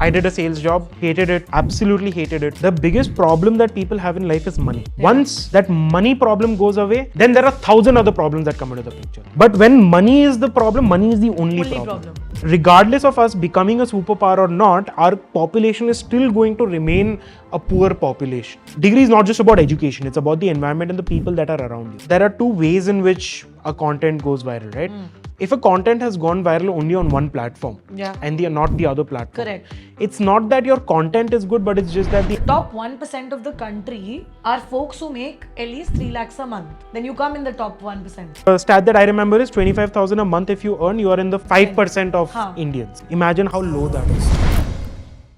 I did a sales job, hated it, absolutely hated it. The biggest problem that people have in life is money. Once that money problem goes away, then there are 1,000 other problems that come into the picture. But when money is the problem, money is the only problem. Regardless of us becoming a superpower or not, our population is still going to remain a poor population. Degree is not just about education, it's about the environment and the people that are around you. There are two ways in which a content goes viral, right? If a content has gone viral only on one platform and not the other platform, correct. It's not that your content is good, but it's just that the top 1% of the country are folks who make at least 3 lakhs a month. Then you come in the top 1%. Stat that I remember is 25,000 a month. If you earn, you are in the 5% of Indians. Imagine how low that is.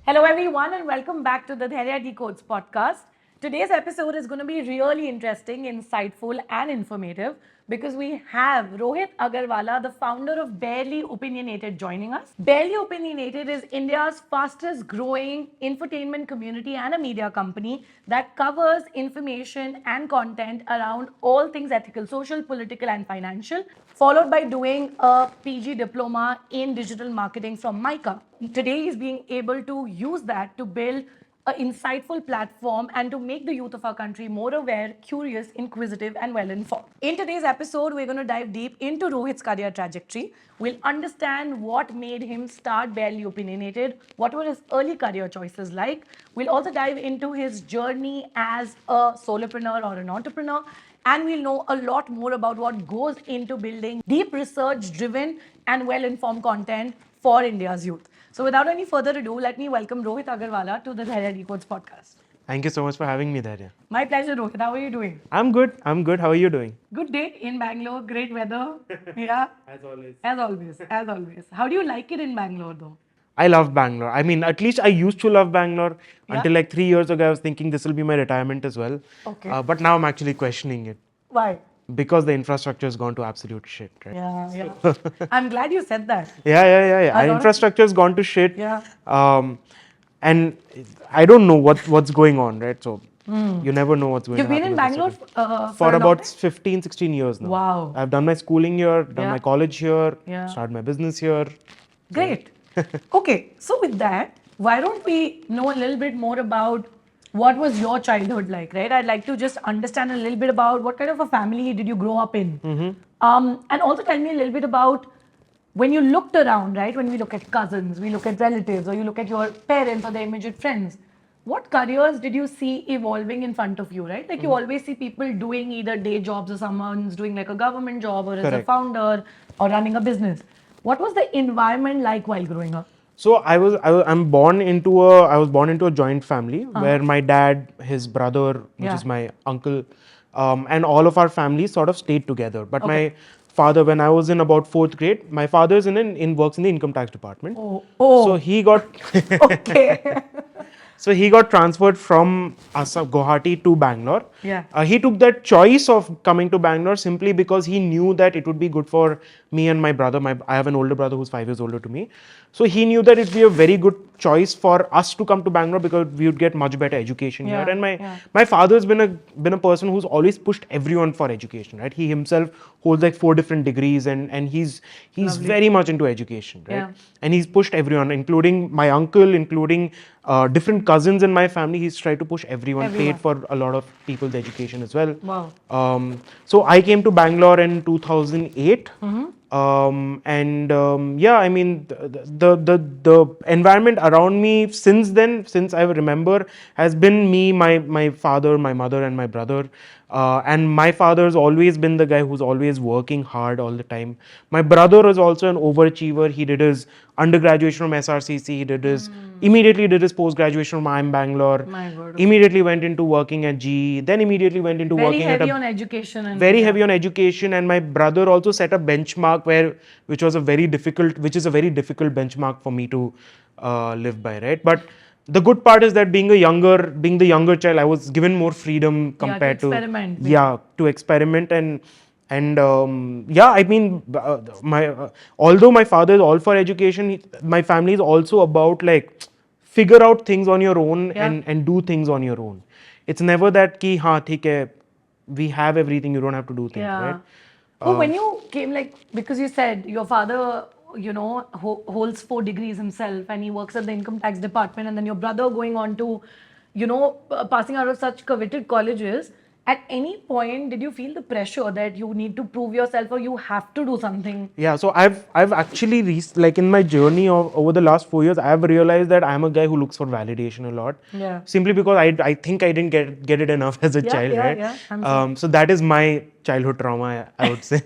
Hello everyone and welcome back to the Dhairya Decodes Podcast. Today's episode is going to be really interesting, insightful and informative because we have Rohit Agarwala, the founder of Barely Opinionated, joining us. Barely Opinionated is India's fastest growing infotainment community and a media company that covers information and content around all things ethical, social, political and financial, followed by doing a PG diploma in digital marketing from MICA. Today he's being able to use that to build an insightful platform and to make the youth of our country more aware, curious, inquisitive and well-informed. In today's episode, we're going to dive deep into Rohit's career trajectory. We'll understand what made him start Barely Opinionated, what were his early career choices like. We'll also dive into his journey as a solopreneur or an entrepreneur, and we'll know a lot more about what goes into building deep research-driven and well-informed content for India's youth. So without any further ado, let me welcome Rohit Agarwala to the Dhairya Decodes Podcast. Thank you so much for having me, Dhairya. My pleasure, Rohit. How are you doing? I'm good. How are you doing? Good day in Bangalore. Great weather. Yeah. As always. As always. As always. How do you like it in Bangalore though? I love Bangalore. I mean, at least I used to love Bangalore until like 3 years ago. I was thinking this will be my retirement as well. Okay. But now I'm actually questioning it. Why? Because the infrastructure has gone to absolute shit, right? Yeah. I'm glad you said that. Yeah. Our infrastructure has gone to shit. Yeah. And I don't know what's going on, right? So you never know what's going on. You've been in Bangalore for about 15, 16 years now. Wow. I've done my schooling here, done my college here, Yeah. started my business here. Great. Okay. So with that, why don't we know a little bit more about what was your childhood like, right? I'd like to just understand a little bit about what kind of a family did you grow up in? And also tell me a little bit about when you looked around, right? When we look at cousins, we look at relatives, or you look at your parents or their immediate friends, what careers did you see evolving in front of you, right? Like you always see people doing either day jobs or someone's doing like a government job or as a founder or running a business. What was the environment like while growing up? So I was born into a joint family where my dad, his brother, which is my uncle, and all of our families sort of stayed together. But my father, when I was in about 4th grade, my father's works in the income tax department. So he got So he got transferred from Guwahati to Bangalore. Yeah. He took that choice of coming to Bangalore simply because he knew that it would be good for me and my brother. I have an older brother who's 5 years older to me. So he knew that it would be a very good choice for us to come to Bangalore because we would get much better education here. And my father's been a person who's always pushed everyone for education, right? He himself holds like 4 different degrees and he's very much into education, right? Yeah. And he's pushed everyone, including my uncle, including different cousins in my family. He's tried to push everyone, paid for a lot of people's education as well. Wow. So I came to Bangalore in 2008. I mean, the environment around me since then, since I remember, has been me, my father, my mother, and my brother. And my father's always been the guy who's always working hard all the time. My brother is also an overachiever. He did his undergraduation from SRCC. He immediately did his post-graduation from IIM Bangalore. My word. Immediately went into working at GE. Then immediately went into working at heavy on education. heavy on education. And my brother also set a benchmark which is a very difficult benchmark for me to live by, right? But the good part is that being the younger child, I was given more freedom compared to experiment. To experiment I mean, although my father is all for education, my family is also about like figure out things on your own and do things on your own. It's never that ki theek hai, we have everything, you don't have to do things, right? When you came, like, because you said your father holds 4 degrees himself and he works at the income tax department, and then your brother going on to, passing out of such coveted colleges. At any point, did you feel the pressure that you need to prove yourself or you have to do something? Yeah, so I've actually like in my journey over the last 4 years, I've realized that I'm a guy who looks for validation a lot. Yeah. Simply because I think I didn't get it enough as a child, right? Yeah. So that is my childhood trauma, I would say.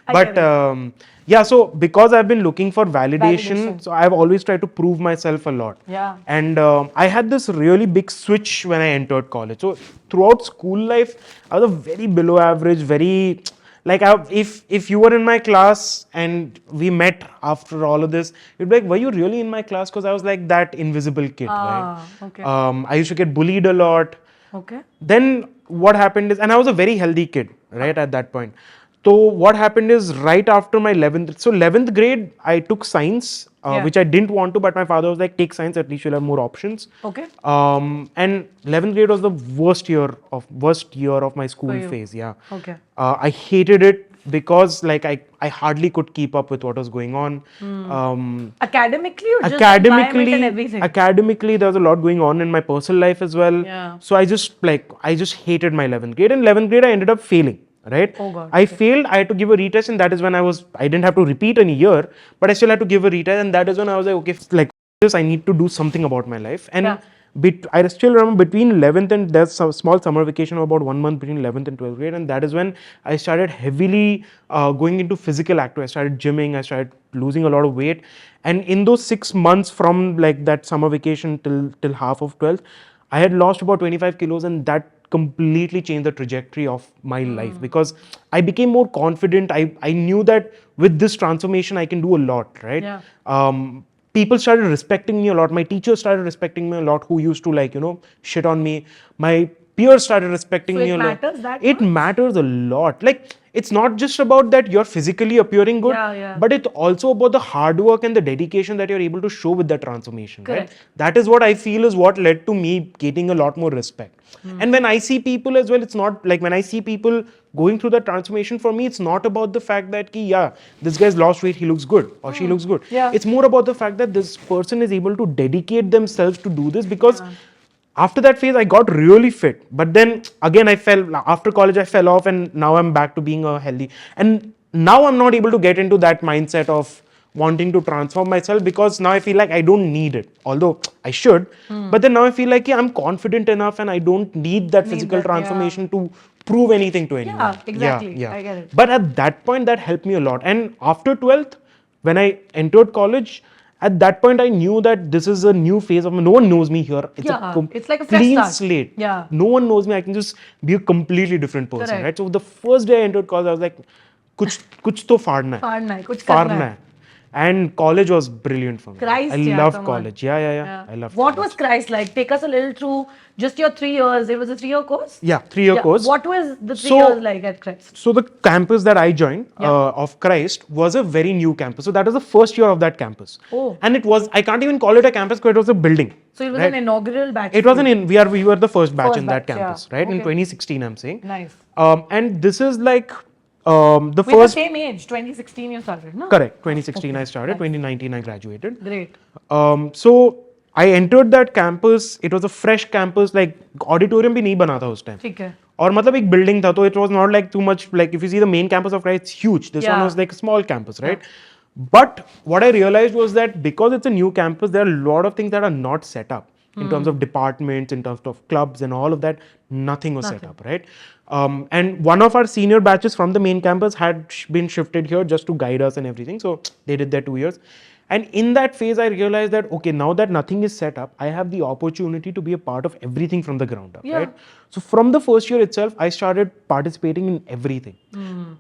I But get it. yeah, so because I've been looking for validation, so I've always tried to prove myself a lot. Yeah. And I had this really big switch when I entered college. So throughout school life, I was a very below average, very like if you were in my class and we met after all of this, you'd be like, were you really in my class? Because I was like that invisible kid, right? Okay. I used to get bullied a lot. Okay. Then what happened is, and I was a very healthy kid, right, at that point. So what happened is right after my 11th grade, I took science, which I didn't want to, but my father was like, take science, at least you'll have more options. Okay. And 11th grade was the worst year of my school phase. Yeah. Okay. I hated it because like I hardly could keep up with what was going on. Academically or just environment and everything? Academically, there was a lot going on in my personal life as well. Yeah. So I just hated my 11th grade. In 11th grade, I ended up failing. Right? Oh God. I failed. I had to give a retest, and that is when I didn't have to repeat in a year, but I still had to give a retest, and that is when I was like, okay, like this, I need to do something about my life. And I still remember between 11th and there's a small summer vacation of about 1 month between 11th and 12th grade, and that is when I started heavily going into physical activity. I started gymming. I started losing a lot of weight, and in those 6 months from like that summer vacation till half of 12th, I had lost about 25 kilos, and that completely changed the trajectory of my life because I became more confident. I knew that with this transformation I can do a lot, right? Yeah. People started respecting me a lot. My teachers started respecting me a lot, who used to shit on me. My peers started respecting me a lot. It matters a lot. Like, it's not just about that you're physically appearing good, but it's also about the hard work and the dedication that you're able to show with that transformation. Right? That is what I feel is what led to me getting a lot more respect. And when I see people as well, it's not like when I see people going through that transformation, for me, it's not about the fact that, this guy's lost weight, he looks good or she looks good. It's more about the fact that this person is able to dedicate themselves to do this because after that phase, I got really fit. But then again, after college, I fell off, and now I'm back to being a healthy. And now I'm not able to get into that mindset of wanting to transform myself because now I feel like I don't need it, although I should. But then now I feel like I'm confident enough and I don't need that physical transformation to prove anything to anyone. Yeah, exactly. I get it. But at that point, that helped me a lot. And after 12th, when I entered college, at that point, I knew that this is a new phase of me. No one knows me here. It's like a fresh clean start. slate. Yeah. No one knows me. I can just be a completely different person, right? So the first day I entered college, I was like, kuch to फाड़ना है. कुछ करना है. And college was brilliant for me. Christ, I loved college. Yeah. I loved What college. was Christ like? Take us a little through just your 3 years. It was a 3-year course? Yeah, 3-year course. What was the 3 years like at Christ? So the campus that I joined of Christ was a very new campus. So that was the first year of that campus. Oh. And I can't even call it a campus because it was a building. So it was an inaugural batch? It was we were the first batch in that campus, right? In 2016, I'm saying. Nice. And this is like We're the same age, 2016 you started, no? Correct. 2016 I started, 2019 I graduated. Great. So I entered that campus. It was a fresh campus, like auditorium भी नहीं बना था उस time. ठीक है. और मतलब एक building था, तो it was not like too much, like if you see the main campus of Christ, it's huge. This one was like a small campus, right? But what I realized was that because it's a new campus, there are a lot of things that are not set up. In terms of departments, in terms of clubs and all of that, nothing was set up, right? And one of our senior batches from the main campus had been shifted here just to guide us and everything. So they did their 2 years. And in that phase, I realized that, okay, now that nothing is set up, I have the opportunity to be a part of everything from the ground up, right? So from the first year itself, I started participating in everything.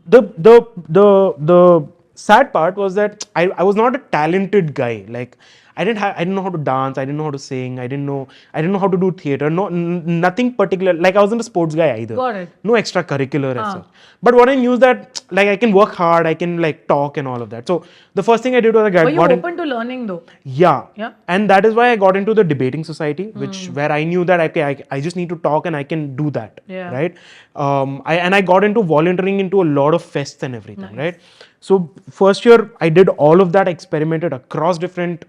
The sad part was that I was not a talented guy. Like, I didn't know how to dance. I didn't know how to sing. I didn't know how to do theater. Nothing particular. Like, I wasn't a sports guy either. Got it. No extracurricular as such. But what I knew is that, like, I can work hard. I can like talk and all of that. So the first thing I did was I got. Were you open to learning though? Yeah. And that is why I got into the debating society, where I knew that I just need to talk and I can do that. Right. I got into volunteering into a lot of fests and everything. Right. So first year I did all of that, experimented across different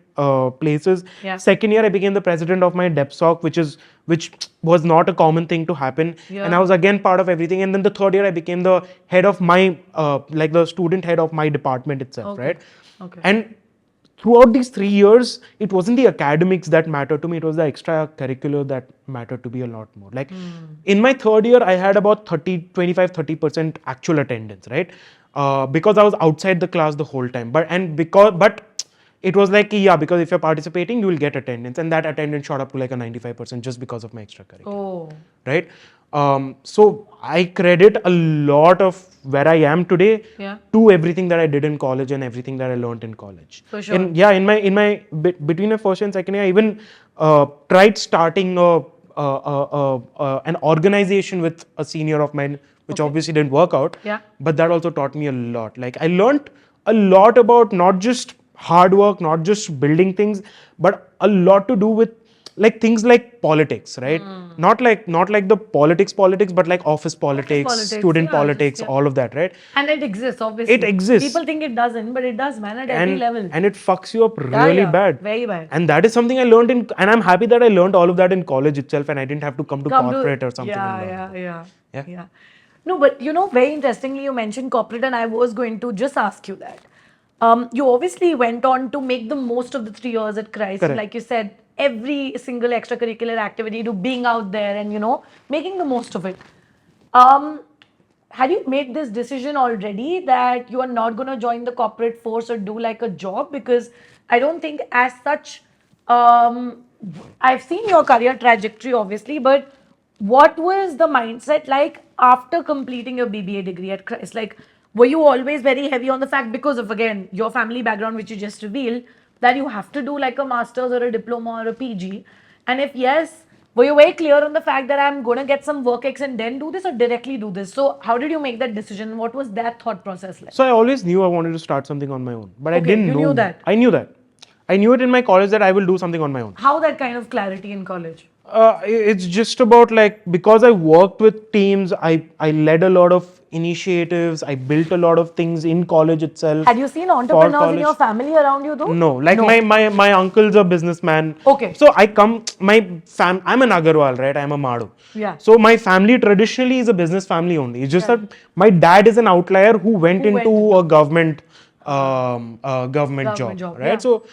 places. Yeah. Second year I became the president of my DepSoc, which was not a common thing to happen. And I was again part of everything. And then the third year I became the head of my like the student head of my department itself, right? Okay. And throughout these 3 years, it wasn't the academics that mattered to me, it was the extracurricular that mattered to me a lot more. Like in my third year, I had about 30% actual attendance, right? Because I was outside the class the whole time. But it was like, yeah, because if you're participating, you will get attendance. And that attendance shot up to like a 95% just because of my extracurricular. Oh. Right? So I credit a lot of where I am today to everything that I did in college and everything that I learned in college. For sure. Between my first and second year, I even tried starting an organization with a senior of mine, which obviously didn't work out. Yeah. But that also taught me a lot. Like I learned a lot about not just hard work, not just building things, but a lot to do with like things like politics, right? Not like the politics, but like office politics, student politics, all of that, right? And it exists, obviously. It exists. People think it doesn't, but it does, man, at every level. And it fucks you up really bad. Very bad. And that is something I learned and I'm happy that I learned all of that in college itself and I didn't have to come to corporate or something. Yeah. No, but very interestingly, you mentioned corporate and I was going to just ask you that. You obviously went on to make the most of the 3 years at Christ. Correct. Like you said, every single extracurricular activity to being out there and, making the most of it. Had you made this decision already that you are not going to join the corporate force or do like a job? Because I don't think as such, I've seen your career trajectory, obviously, but what was the mindset like after completing your BBA degree at Christ? Like, were you always very heavy on the fact because of, again, your family background, which you just revealed, that you have to do like a master's or a diploma or a PG? And if yes, were you very clear on the fact that I'm going to get some work ex and then do this or directly do this? So how did you make that decision? What was that thought process like? So I always knew I wanted to start something on my own, but I didn't know. You knew that? I knew that. I knew it in my college that I will do something on my own. How that kind of clarity in college? It's just about like, because I worked with teams, I led a lot of initiatives, I built a lot of things in college itself. Had you seen entrepreneurs in your family around you though? No, like my uncle's a businessman. Okay. So I'm an Agarwal, right? I'm a Madu. Yeah. So my family traditionally is a business family only. It's just that my dad is an outlier who went into a government job, right? Yeah. So,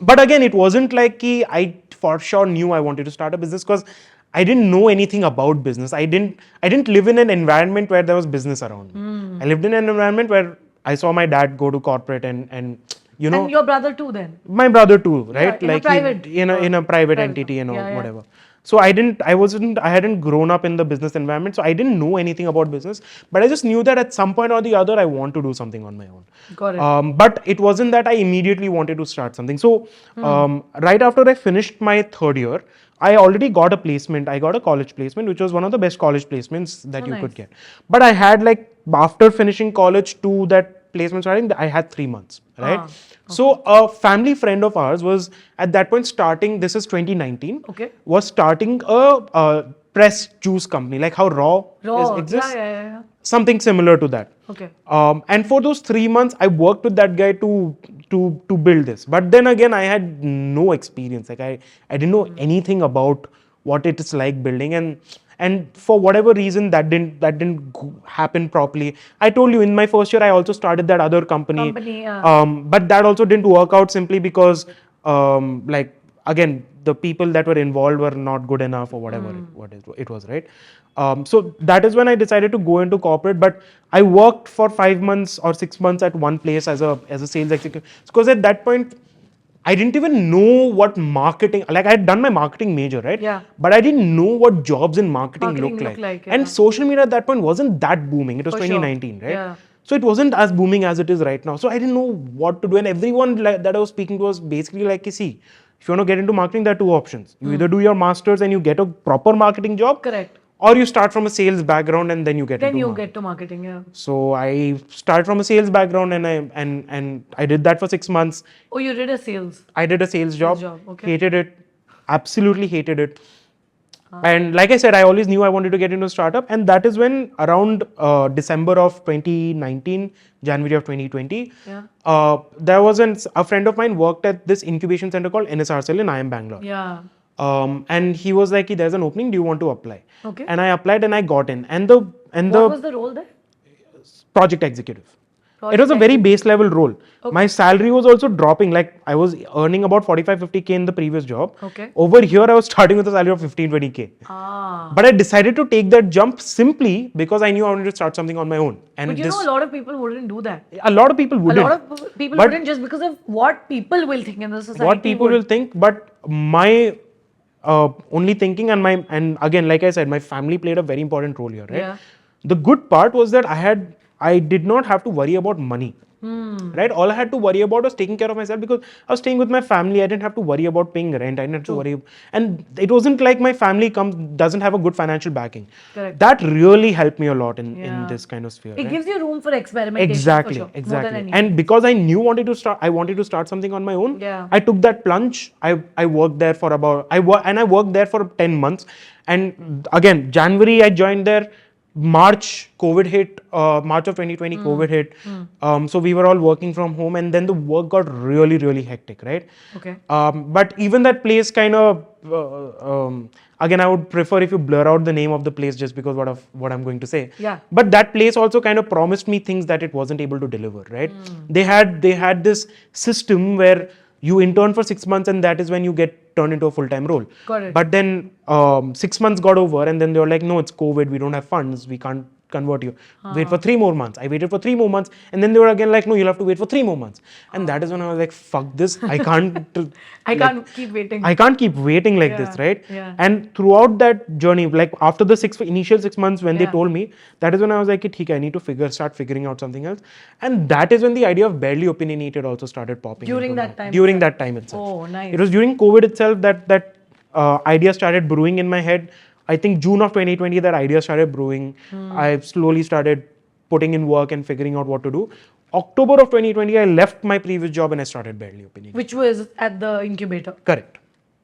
but again, it wasn't like I for sure knew I wanted to start a business because I didn't know anything about business. I didn't live in an environment where there was business around me. I lived in an environment where I saw my dad go to corporate and you know. And your brother too then? My brother too, right? Yeah, in a private entity and whatever. So I hadn't grown up in the business environment, so I didn't know anything about business. But I just knew that at some point or the other, I want to do something on my own. Got it. But it wasn't that I immediately wanted to start something. So right after I finished my third year, I already got a placement. I got a college placement, which was one of the best college placements that you could get. But I had after finishing college to that placement starting, I had 3 months, right? Okay. So a family friend of ours was at that point starting, this is 2019, was starting a press juice company, like how Raw exists. Yeah. Something similar to that. Okay. And for those 3 months, I worked with that guy to build this. But then again, I had no experience. Like I didn't know anything about what it is like building, and for whatever reason that didn't happen properly. I told you in my first year, I also started that other company. But that also didn't work out simply because again, the people that were involved were not good enough or whatever it was, right? So that is when I decided to go into corporate, but I worked for 5 months or 6 months at one place as a sales executive. Because at that point, I didn't even know what marketing, like I had done my marketing major, right? Yeah. But I didn't know what jobs in marketing look like. And social media at that point wasn't that booming. It was 2019, right? Yeah. So it wasn't as booming as it is right now. So I didn't know what to do. And everyone that I was speaking to was basically like, see, if you want to get into marketing, there are two options. You either do your master's and you get a proper marketing job. Correct. Or you start from a sales background and then you get to marketing, yeah. So I started from a sales background and I did that for 6 months. Oh, you did a sales? I did a sales job. Okay. Hated it. Absolutely hated it. And like I said, I always knew I wanted to get into a startup, and that is when around December of 2019, January of 2020, there was a friend of mine worked at this incubation center called NSRCL in IIM Bangalore. Yeah. And he was like, "There's an opening. Do you want to apply?" Okay. And I applied and I got in. And What was the role there? project executive. It was a very base level role. Okay. My salary was also dropping. Like I was earning about 45-50K in the previous job. Okay. Over here, I was starting with a salary of 15-20K. But I decided to take that jump simply because I knew I wanted to start something on my own. And But you know, a lot of people wouldn't do that. a lot of people wouldn't. A lot of people wouldn't just because of what people will think in the society. What people will think, but my only thinking and again, like I said, my family played a very important role here, right? Yeah. The good part was that I did not have to worry about money. Right? All I had to worry about was taking care of myself because I was staying with my family. I didn't have to worry about paying rent. I didn't have to worry. And it wasn't like my family doesn't have a good financial backing. Correct. That really helped me a lot in this kind of sphere. It right? gives you room for experimentation. Exactly, for sure, exactly. More than anything. And because I wanted to start something on my own. Yeah. I took that plunge. I worked there for I worked there for 10 months. And again, January I joined there. March, COVID hit. March of 2020, COVID hit. So we were all working from home, and then the work got really, really hectic, right? Okay. But even that place kind of, again, I would prefer if you blur out the name of the place just because what I'm going to say. Yeah. But that place also kind of promised me things that it wasn't able to deliver, right? They had this system where you intern for 6 months and that is when you get turned into a full-time role. Got it. But then 6 months got over and then they were like, no, it's COVID, we don't have funds, we can't convert you. Wait for 3 more months. I waited for 3 more months and then they were again like, no, you'll have to wait for 3 more months. And that is when I was like, fuck this, I can't. I can't keep waiting. I can't keep waiting like this, right? Yeah. And throughout that journey, like after the initial 6 months when they told me, that is when I was like, "Theek, I need to start figuring out something else." And that is when the idea of Barely Opinionated also started popping. During that time. During that time itself. Oh, nice. It was during COVID itself that idea started brewing in my head. I think June of 2020, that idea started brewing. I slowly started putting in work and figuring out what to do. October of 2020, I left my previous job and I started Barely Opinionated. Which was at the incubator. Correct.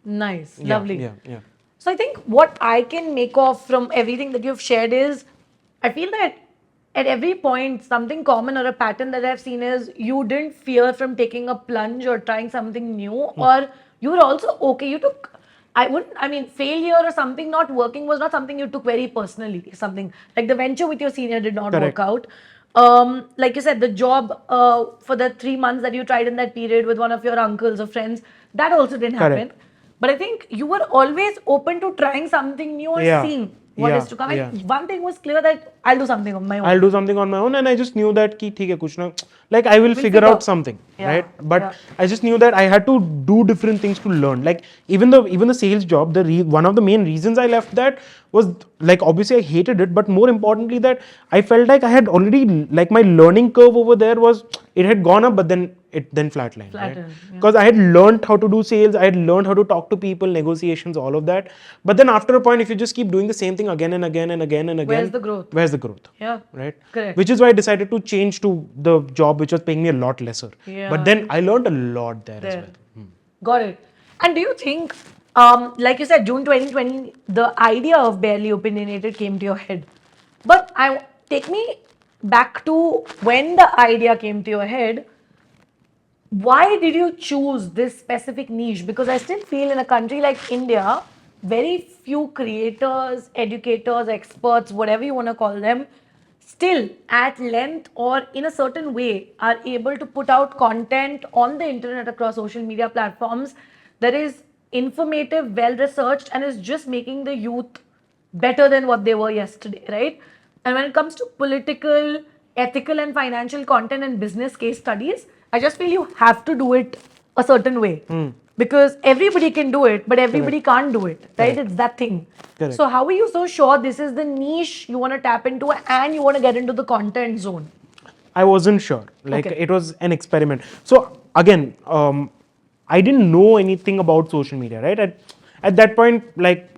Nice. Yeah, Lovely. Yeah. So I think what I can make of from everything that you've shared is, I feel that at every point, something common or a pattern that I've seen is you didn't fear from taking a plunge or trying something new, or you were also okay. You took, failure or something not working was not something you took very personally. Something like the venture with your senior did not Correct. work out. Like you said, the job for the 3 months that you tried in that period with one of your uncles or friends, that also didn't happen. Correct. But I think you were always open to trying something new or seeing what is to come. And one thing was clear that I'll do something on my own. I'll do something on my own, and I just knew that ki, theek hai, kuch na, like I will figure out something, right? But I just knew that I had to do different things to learn. Like even the sales job, one of the main reasons I left that was like obviously I hated it, but more importantly that I felt like I had already, like my learning curve over there it had gone up, but then it flatlined. Right? Because I had learned how to do sales, I had learned how to talk to people, negotiations, all of that. But then after a point, if you just keep doing the same thing again and again and again and again, Where's the growth? Where's the growth? Yeah. Right? Correct. Which is why I decided to change to the job which was paying me a lot lesser. Yeah. But then I learned a lot there as well. Got it. And do you think, like you said, June 2020, the idea of Barely Opinionated came to your head. But take me back to when the idea came to your head. Why did you choose this specific niche? Because I still feel in a country like India, very few creators, educators, experts, whatever you want to call them, still at length or in a certain way are able to put out content on the internet across social media platforms that is informative, well researched, and is just making the youth better than what they were yesterday, right? And when it comes to political, ethical, and financial content and business case studies, I just feel you have to do it a certain way. Because everybody can do it, but everybody can't do it, right? It's that thing. Correct. So how are you so sure this is the niche you want to tap into and you want to get into the content zone? I wasn't sure. Like it was an experiment. So again, I didn't know anything about social media, right? At that point, like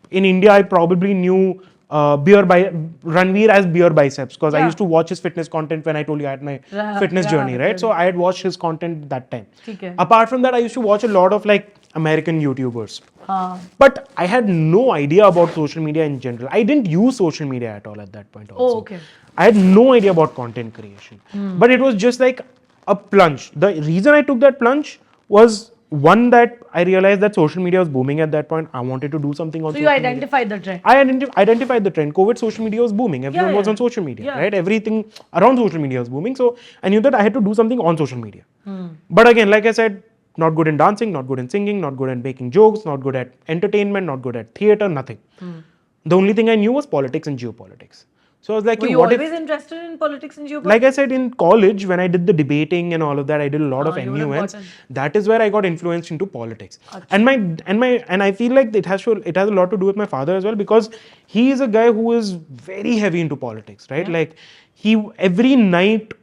in India, I probably knew Ranveer as Beer Biceps because I used to watch his fitness content when I told you I had my fitness journey, right? So I had watched his content that time. Okay. Apart from that, I used to watch a lot of like American YouTubers. But I had no idea about social media in general. I didn't use social media at all at that point also. Oh, okay. I had no idea about content creation. But it was just like a plunge. The reason I took that plunge was one, that I realized that social media was booming at that point. I wanted to do something on So social you media. identified the trend. I identified the trend. COVID, social media was booming. Everyone was on social media, right? Everything around social media was booming. So I knew that I had to do something on social media. But again, like I said, not good in dancing, not good in singing, not good at making jokes, not good at entertainment, not good at theatre, nothing. The only thing I knew was politics and geopolitics. So I was like, Were you what always interested in politics and geopolitics? like I said, in college, when I did the debating and all of that, I did a lot of you would have nuance. gotten- That is where I got influenced into politics. And I feel like it has a lot to do with my father as well, because he is a guy who is very heavy into politics, right? Like every night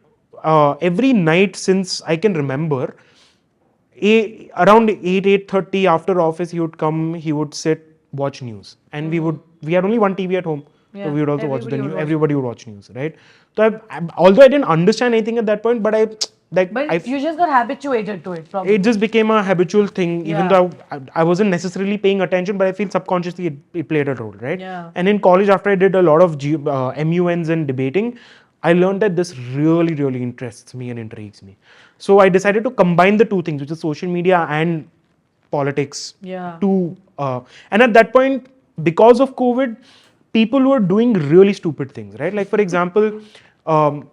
since I can remember, around 8:30 after office, he would come, he would sit, watch news, and we had only one TV at home. So we would also watch the news. Everybody would watch news, right? So although I didn't understand anything at that point, but you just got habituated to it, probably. it just became a habitual thing. Even though I wasn't necessarily paying attention, but I feel subconsciously it played a role, right? Yeah. And in college, after I did a lot of MUNs and debating, I learned that this really, really interests me and intrigues me. So I decided to combine the two things, which is social media and politics. Yeah. And at that point, because of COVID, people were doing really stupid things, right? Like, for example,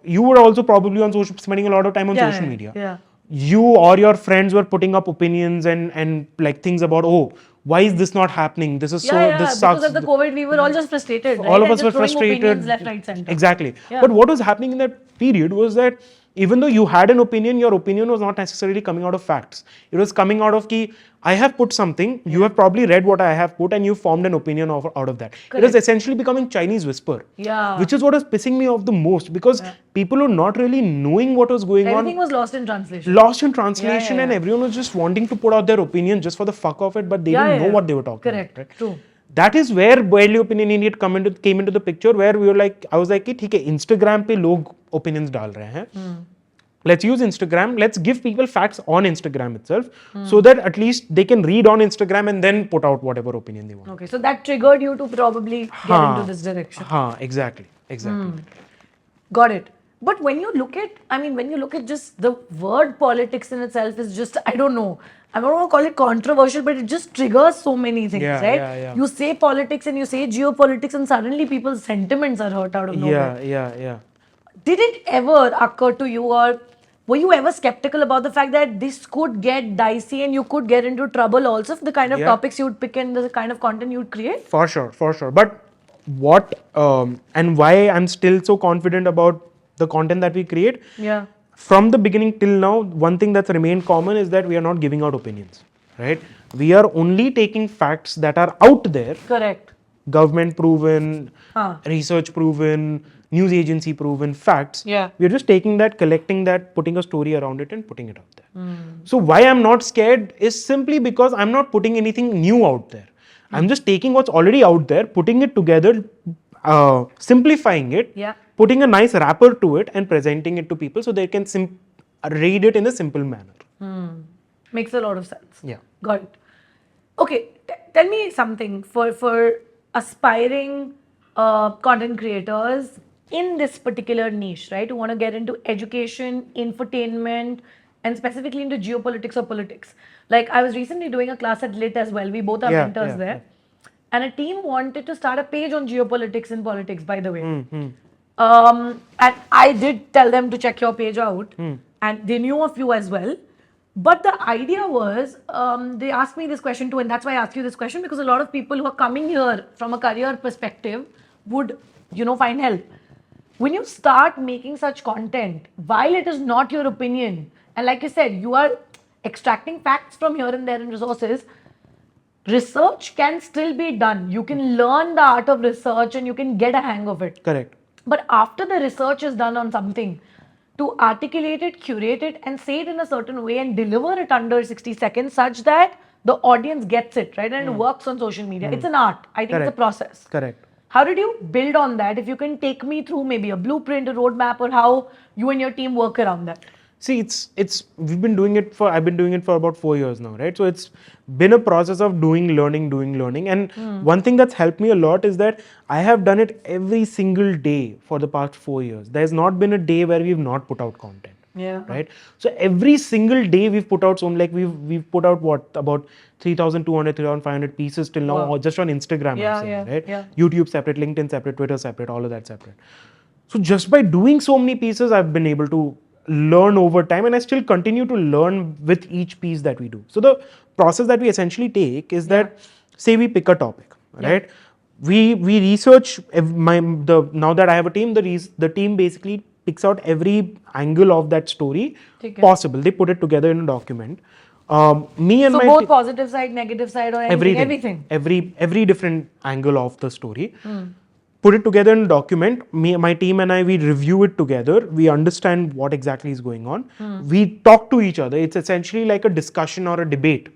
you were also probably spending a lot of time on social media. Yeah. You or your friends were putting up opinions and like things about, oh, why is this not happening? This is this sucks. Because of the COVID, we were all just frustrated, right? All of And us were just throwing frustrated. opinions left, right, center. Exactly. Yeah. But what was happening in that period was that even though you had an opinion, your opinion was not necessarily coming out of facts. It was coming out of I have put something, you have probably read what I have put, and you formed an opinion out of that. Correct. It was essentially becoming Chinese whisper. Yeah. Which is what was pissing me off the most, because people were not really knowing what was going on. Everything was lost in translation. Lost in translation, and everyone was just wanting to put out their opinion just for the fuck of it, but they didn't know what they were talking about. Right? True. That is where Barely Opinionated came into the picture, where we were like, I was like, ठीक है, Instagram पे लोग opinions डाल रहे हैं. Let's use Instagram. Let's give people facts on Instagram itself, so that at least they can read on Instagram and then put out whatever opinion they want. Okay, so that triggered you to probably get into this direction. Exactly. Got it. But when you look at just the word politics in itself is just, I don't know, I don't want to call it controversial, but it just triggers so many things, right? Yeah. You say politics and you say geopolitics and suddenly people's sentiments are hurt out of nowhere. Yeah. Did it ever occur to you, or were you ever skeptical about the fact that this could get dicey and you could get into trouble also if the kind of topics you would pick and the kind of content you would create? For sure. But what and why I'm still so confident about the content that we create? Yeah. From the beginning till now, one thing that's remained common is that we are not giving out opinions, right? We are only taking facts that are out there. Correct. Government proven, research proven, news agency proven facts. Yeah. We're just taking that, collecting that, putting a story around it and putting it out there. So why I'm not scared is simply because I'm not putting anything new out there. I'm just taking what's already out there, putting it together, simplifying it, putting a nice wrapper to it and presenting it to people so they can read it in a simple manner. Makes a lot of sense. Yeah. Got it. Okay, tell me something for aspiring content creators in this particular niche, right? Who want to get into education, infotainment, and specifically into geopolitics or politics. Like, I was recently doing a class at Lit as well. We both are mentors there. And a team wanted to start a page on geopolitics and politics, by the way. And I did tell them to check your page out. And they knew of you as well. But the idea was, they asked me this question too, and that's why I asked you this question, because a lot of people who are coming here from a career perspective would, find help. When you start making such content, while it is not your opinion, and like you said, you are extracting facts from here and there and resources, research can still be done. You can learn the art of research and you can get a hang of it. Correct. But after the research is done on something, to articulate it, curate it, and say it in a certain way and deliver it under 60 seconds such that the audience gets it, right? And it works on social media. It's an art. I think it's a process. Correct. How did you build on that? If you can take me through maybe a blueprint, a roadmap, or how you and your team work around that. See, I've been doing it for about 4 years now, right? So it's been a process of learning. And one thing that's helped me a lot is that I have done it every single day for the past 4 years. There's not been a day where we've not put out content. Yeah. Right. So every single day we've put out we've put out about 3,200, 3,500 pieces till now, Wow. just on Instagram. Yeah, I'm saying, yeah, right? yeah. YouTube separate, LinkedIn separate, Twitter separate, all of that separate. So just by doing so many pieces, I've been able to learn over time, and I still continue to learn with each piece that we do. So the process that we essentially take is that, say we pick a topic, right? We research now that I have a team, the team basically picks out every angle of that story possible. They put it together in a document. Me and So my both positive side, negative side, or everything. Every different angle of the story. Put it together in a document. My team and I, we review it together. We understand what exactly is going on. We talk to each other. It's essentially like a discussion or a debate.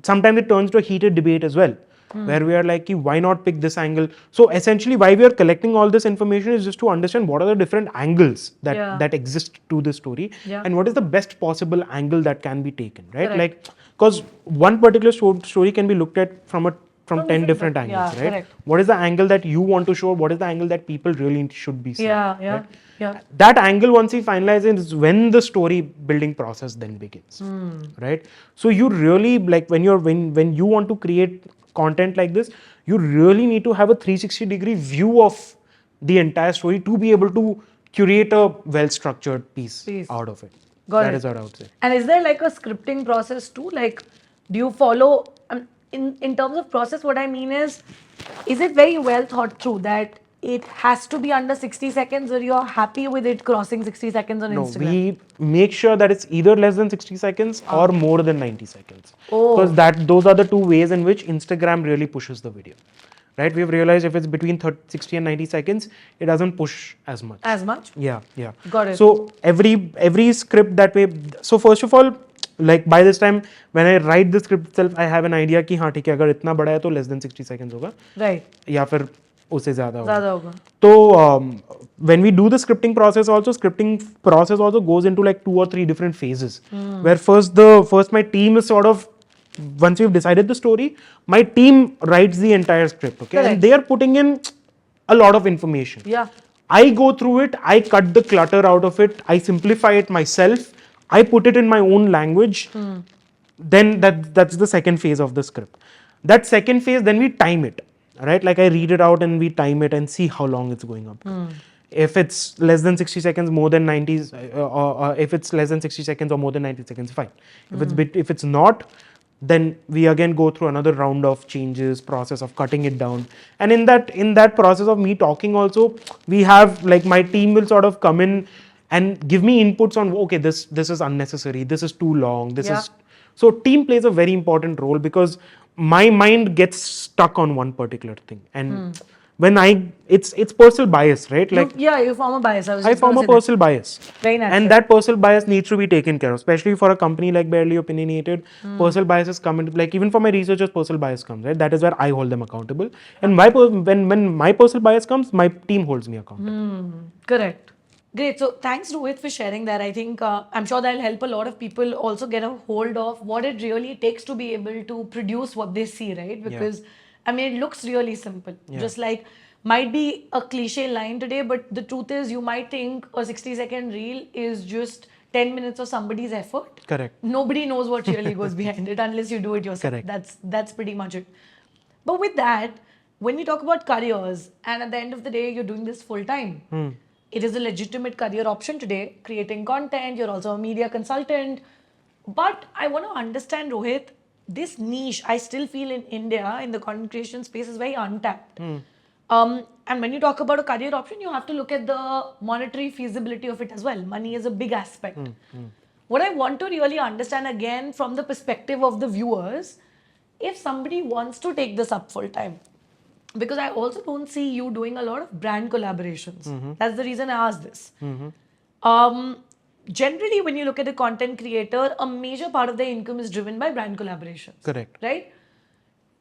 Sometimes it turns to a heated debate as well, where we are like, why not pick this angle? So essentially, why we are collecting all this information is just to understand what are the different angles that exist to the story, and what is the best possible angle that can be taken, right? Correct. Like, because one particular story can be looked at from 10 different angles, right? Correct. What is the angle that you want to show? What is the angle that people really should be seeing? Yeah. That angle, once we finalize it, is when the story building process then begins, right? So you really, like, when you want to create content like this, you really need to have a 360-degree view of the entire story to be able to curate a well-structured piece out of it. That is what I would say. And is there like a scripting process too? Like, do you follow, in terms of process, what I mean is it very well thought through that it has to be under 60 seconds, or you're happy with it crossing 60 seconds on Instagram? No, we make sure that it's either less than 60 seconds or more than 90 seconds. Oh. Because those are the two ways in which Instagram really pushes the video. Right? We've realized if it's between 60 and 90 seconds, it doesn't push as much. As much? Yeah. Got it. So every script that way. So first of all, like, by this time, when I write the script itself, I have an idea कि हाँ ठीक है, अगर इतना बड़ा है तो less than 60 seconds होगा. Right. या फिर उससे ज़्यादा होगा. So when we do the scripting process also goes into like 2 or 3 different phases. Where first my team is sort of, once we've decided the story, my team writes the entire script, okay? Correct. And they are putting in a lot of information. Yeah. I go through it, I cut the clutter out of it, I simplify it myself, I put it in my own language. Then that's the second phase of the script. That second phase, then we time it, right? Like, I read it out and we time it and see how long it's going up. If it's less than 60 seconds, more than 90, if it's less than 60 seconds or more than 90 seconds, fine. If it's not, then we again go through another round of changes, process of cutting it down. And in that process of me talking also, we have, like, my team will sort of come in and give me inputs on, okay, this is unnecessary, this is too long, so team plays a very important role, because my mind gets stuck on one particular thing, and when it's personal bias, right? Like, you form a bias. I form a personal bias. Very natural. And that personal bias needs to be taken care of, especially for a company like Barely Opinionated. Personal biases come into, like, even for my researchers, personal bias comes, right? That is where I hold them accountable. And when my personal bias comes, my team holds me accountable. Correct. Great. So thanks, Rohit, for sharing that. I think I'm sure that'll help a lot of people also get a hold of what it really takes to be able to produce what they see, right? Because I mean, it looks really simple. Just like, might be a cliche line today, but the truth is, you might think a 60-second reel is just 10 minutes of somebody's effort. Correct. Nobody knows what really goes behind it unless you do it yourself. Correct. That's pretty much it. But with that, when we talk about careers, and at the end of the day, you're doing this full time. It is a legitimate career option today, creating content. You're also a media consultant. But I want to understand, Rohit, this niche, I still feel in India, in the content creation space, is very untapped. And when you talk about a career option, you have to look at the monetary feasibility of it as well. Money is a big aspect. What I want to really understand, again, from the perspective of the viewers, if somebody wants to take this up full time, because I also don't see you doing a lot of brand collaborations. That's the reason I asked this. Generally, when you look at a content creator, a major part of their income is driven by brand collaborations. Correct. Right?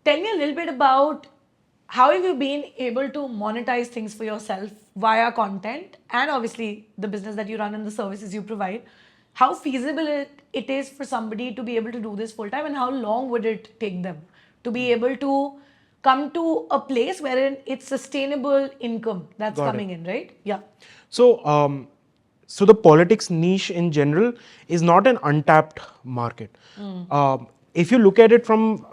Tell me a little bit about how have you been able to monetize things for yourself via content, and obviously the business that you run and the services you provide. how feasible it is for somebody to be able to do this full time, and how long would it take them to be able to come to a place wherein it's sustainable income that's coming in, right? Yeah. So, so the politics niche in general is not an untapped market. If you look at it from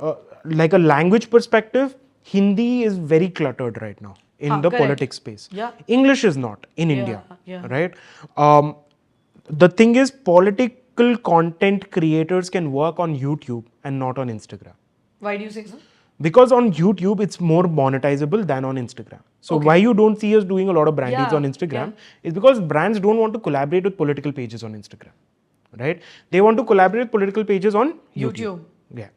like a language perspective, Hindi is very cluttered right now in the correct. politics space. Yeah. English is not in India, yeah. right? The thing is, political content creators can work on YouTube and not on Instagram. Why do you say so? Because on YouTube it's more monetizable than on Instagram. So why you don't see us doing a lot of brand deals on Instagram is because brands don't want to collaborate with political pages on Instagram, right? They want to collaborate with political pages on YouTube. Yeah.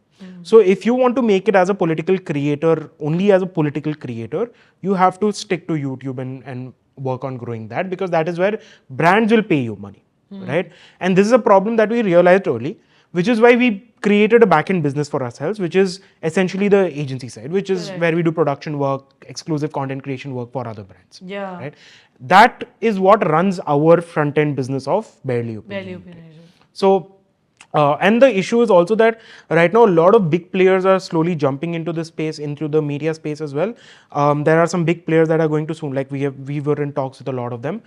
So if you want to make it as a political creator, only as a political creator, you have to stick to YouTube and work on growing that, because that is where brands will pay you money, right? And this is a problem that we realized early, which is why we created a back-end business for ourselves, which is essentially the agency side, which is where we do production work, exclusive content creation work for other brands. Yeah. Right? That is what runs our front-end business of Barely Opinionated. So, and the issue is also that right now a lot of big players are slowly jumping into the space, into the media space as well. There are some big players that are going to soon, like we were in talks with a lot of them.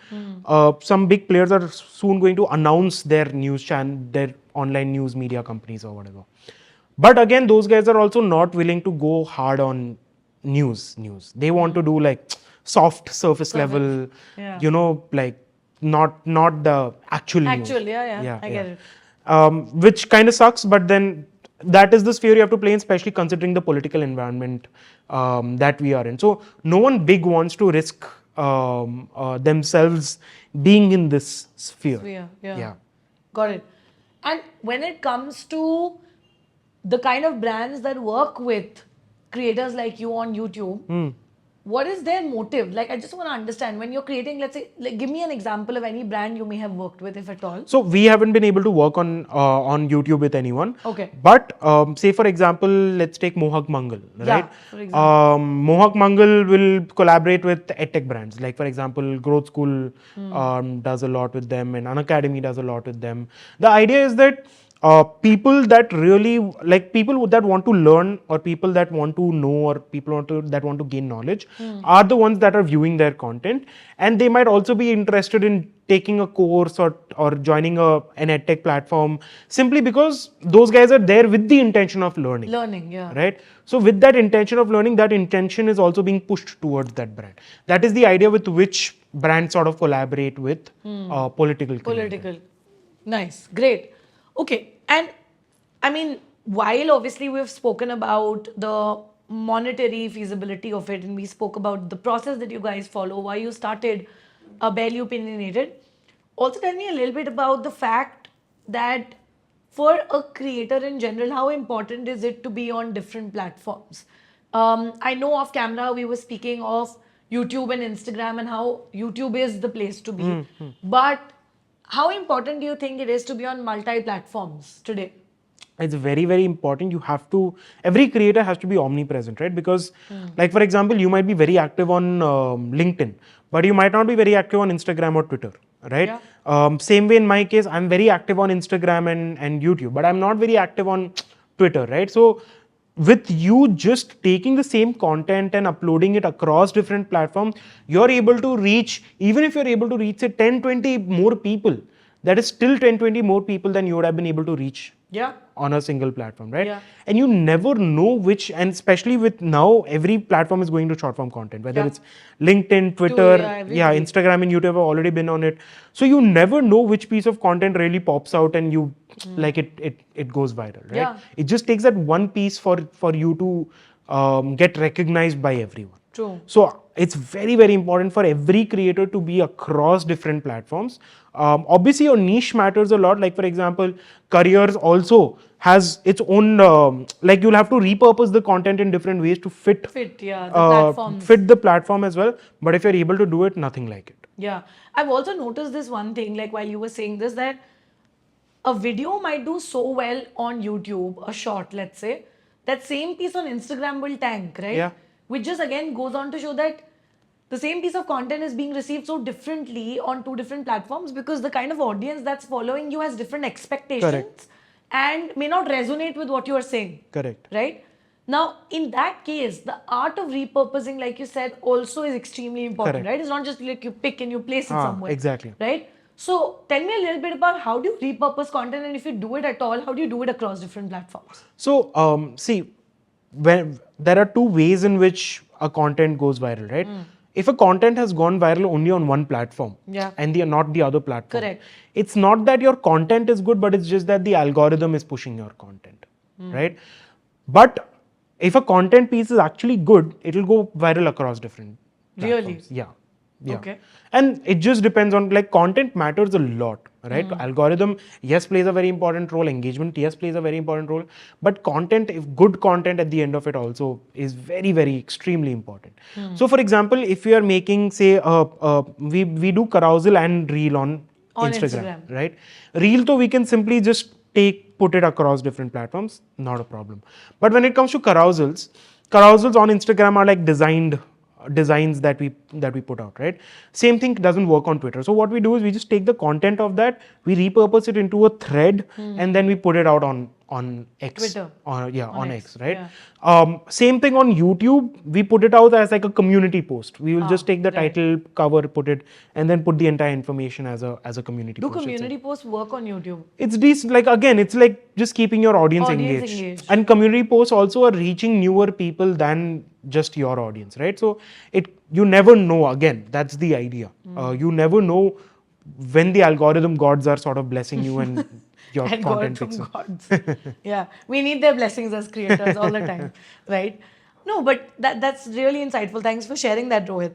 Some big players are soon going to announce their news channel, their online news media companies or whatever. But again, those guys are also not willing to go hard on news. They want to do like soft surface level, you know, like not the actual news. I get it. Which kind of sucks, but then that is the sphere you have to play in, especially considering the political environment that we are in. So no one big wants to risk themselves being in this sphere. Yeah. Got it. And when it comes to the kind of brands that work with creators like you on YouTube, what is their motive? Like, I just want to understand, when you're creating, let's say, like, give me an example of any brand you may have worked with, if at all. So we haven't been able to work on YouTube with anyone. Okay. But say for example, let's take Mohak Mangal, right? Yeah, for example. Mohak Mangal will collaborate with edtech brands. Like for example, Growth School does a lot with them, and Unacademy does a lot with them. The idea is that people that really, like people that want to learn, or people that want to know, or people that want to gain knowledge are the ones that are viewing their content, and they might also be interested in taking a course or joining an edtech platform, simply because those guys are there with the intention of learning. Right? So with that intention of learning, that intention is also being pushed towards that brand. That is the idea with which brands sort of collaborate with political. Nice. Great. Okay, and I mean, while obviously we've spoken about the monetary feasibility of it, and we spoke about the process that you guys follow, why you started Barely Opinionated, also tell me a little bit about the fact that for a creator in general, how important is it to be on different platforms? I know off camera we were speaking of YouTube and Instagram and how YouTube is the place to be, but how important do you think it is to be on multi-platforms today? It's very, very important. Every creator has to be omnipresent, right? Because like for example, you might be very active on LinkedIn, but you might not be very active on Instagram or Twitter, right? Same way in my case, I'm very active on Instagram and YouTube, but I'm not very active on Twitter, right? So with you just taking the same content and uploading it across different platforms, you're able to reach, even if you're able to reach say 10, 20 more people, that is still 10, 20 more people than you would have been able to reach on a single platform, right? And you never know which, and especially with now, every platform is going to short form content, whether it's LinkedIn, Twitter, Instagram and YouTube have already been on it. So you never know which piece of content really pops out and you like it goes viral, right? It just takes that one piece for you to get recognized by everyone. True. So it's very, very important for every creator to be across different platforms. Obviously, your niche matters a lot. Like for example, careers also has its own, like you'll have to repurpose the content in different ways to fit the platforms. Fit the platform as well. But if you're able to do it, nothing like it. Yeah. I've also noticed this one thing, like while you were saying this, that a video might do so well on YouTube, a short, let's say, that same piece on Instagram will tank, right? Which just again goes on to show that the same piece of content is being received so differently on two different platforms because the kind of audience that's following you has different expectations and may not resonate with what you are saying. Correct. Right? Now, in that case, the art of repurposing, like you said, also is extremely important, right? It's not just like you pick and you place it somewhere. Exactly. Right? So, tell me a little bit about how do you repurpose content, and if you do it at all, how do you do it across different platforms? So, see, when there are two ways in which a content goes viral, right? If a content has gone viral only on one platform and not the other platform, Correct. It's not that your content is good, but it's just that the algorithm is pushing your content, right? But if a content piece is actually good, it will go viral across different platforms. Really? Yeah. Okay. And it just depends on, like, content matters a lot, right? Algorithm, yes, plays a very important role. Engagement, yes, plays a very important role. But content, if good content at the end of it also is very, very extremely important. So, for example, if we are making, say, we do carousel and reel on Instagram, right? Reel, though, we can simply just put it across different platforms, not a problem. But when it comes to carousels on Instagram are like designs that we put out, right? Same thing doesn't work on Twitter. So what we do is we just take the content of that, we repurpose it into a thread, and then we put it out on X. Twitter. On X, right? Same thing on YouTube. We put it out as like a community post. We will just take the title, cover, put it, and then put the entire information as a community post. Do community posts work on YouTube? It's decent. Like, again, it's like just keeping your audience engaged. And community posts also are reaching newer people than just your audience, right? So you never know. Again, that's the idea. You never know when the algorithm gods are sort of blessing you and your content picks up. Gods. Yeah, we need their blessings as creators all the time, right? No, but that's really insightful. Thanks for sharing that, Rohit.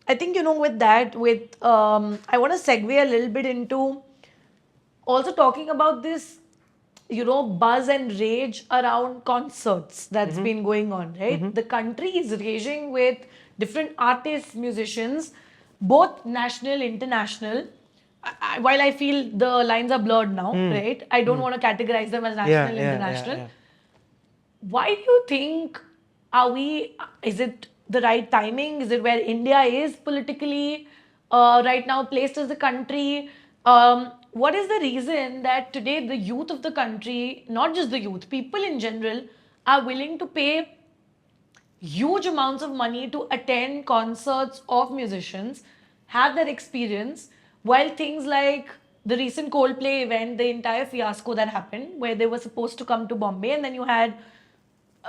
I think, with that, I want to segue a little bit into also talking about this, buzz and rage around concerts that's been going on, right? The country is raging with different artists, musicians, both national, international. While I feel the lines are blurred now, right? I don't want to categorize them as national, international. Why do you think is it the right timing? Is it where India is politically right now placed as a country? What is the reason that today the youth of the country, not just the youth, people in general, are willing to pay huge amounts of money to attend concerts of musicians, have that experience, while things like the recent Coldplay event, the entire fiasco that happened, where they were supposed to come to Bombay, and then you had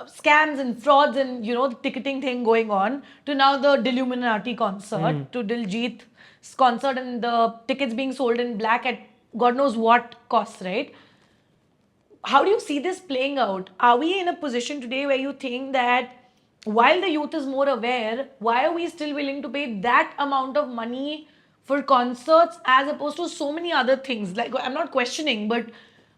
scams and frauds and, the ticketing thing going on, to now the Illuminati concert, to Diljit's concert, and the tickets being sold in black at God knows what costs, right? How do you see this playing out? Are we in a position today where you think that while the youth is more aware, why are we still willing to pay that amount of money for concerts as opposed to so many other things? Like, I'm not questioning, but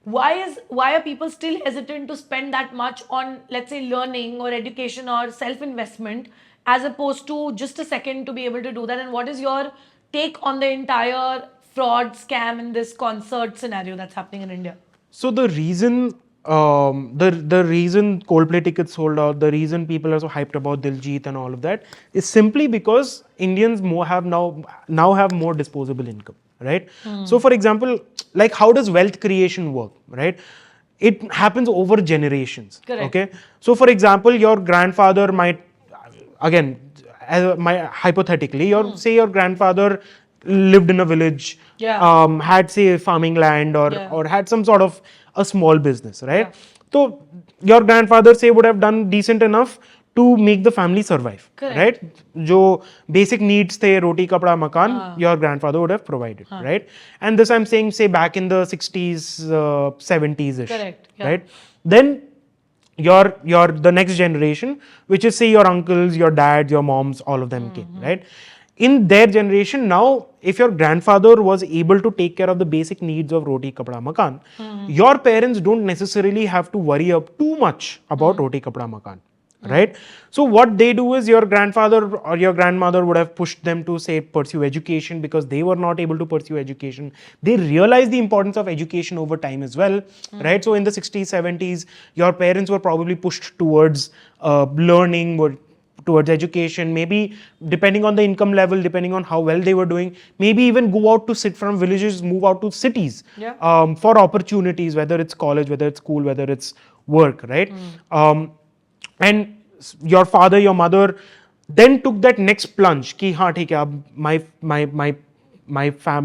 why are people still hesitant to spend that much on, let's say, learning or education or self-investment as opposed to just a second to be able to do that? And what is your take on the entire fraud scam in this concert scenario that's happening in India? So the reason the reason Coldplay tickets sold out, the reason people are so hyped about Diljit and all of that is simply because Indians now have more disposable income, right? So, for example, like, how does wealth creation work, right? It happens over generations. Correct. Okay. So, for example, your grandfather might, again, hypothetically, say your grandfather lived in a village, had, say, farming land or had some sort of a small business, right? So your grandfather, say, would have done decent enough to make the family survive, right? Jo basic needs the roti, kapda, makan, your grandfather would have provided, right? And this I'm saying, say, back in the 60s, 70s-ish, right? Then the next generation, which is, say, your uncles, your dads, your moms, all of them came, right? In their generation, now, if your grandfather was able to take care of the basic needs of roti, kapda, makan, your parents don't necessarily have to worry too much about roti, kapda, makan, right? So what they do is, your grandfather or your grandmother would have pushed them to, say, pursue education because they were not able to pursue education. They realized the importance of education over time as well, right? So in the 60s, 70s, your parents were probably pushed towards learning, towards education, maybe depending on the income level, depending on how well they were doing, maybe even go out to sit from villages, move out to cities for opportunities, whether it's college, whether it's school, whether it's work, right? And your father, your mother then took that next plunge ki ha theek hai, ab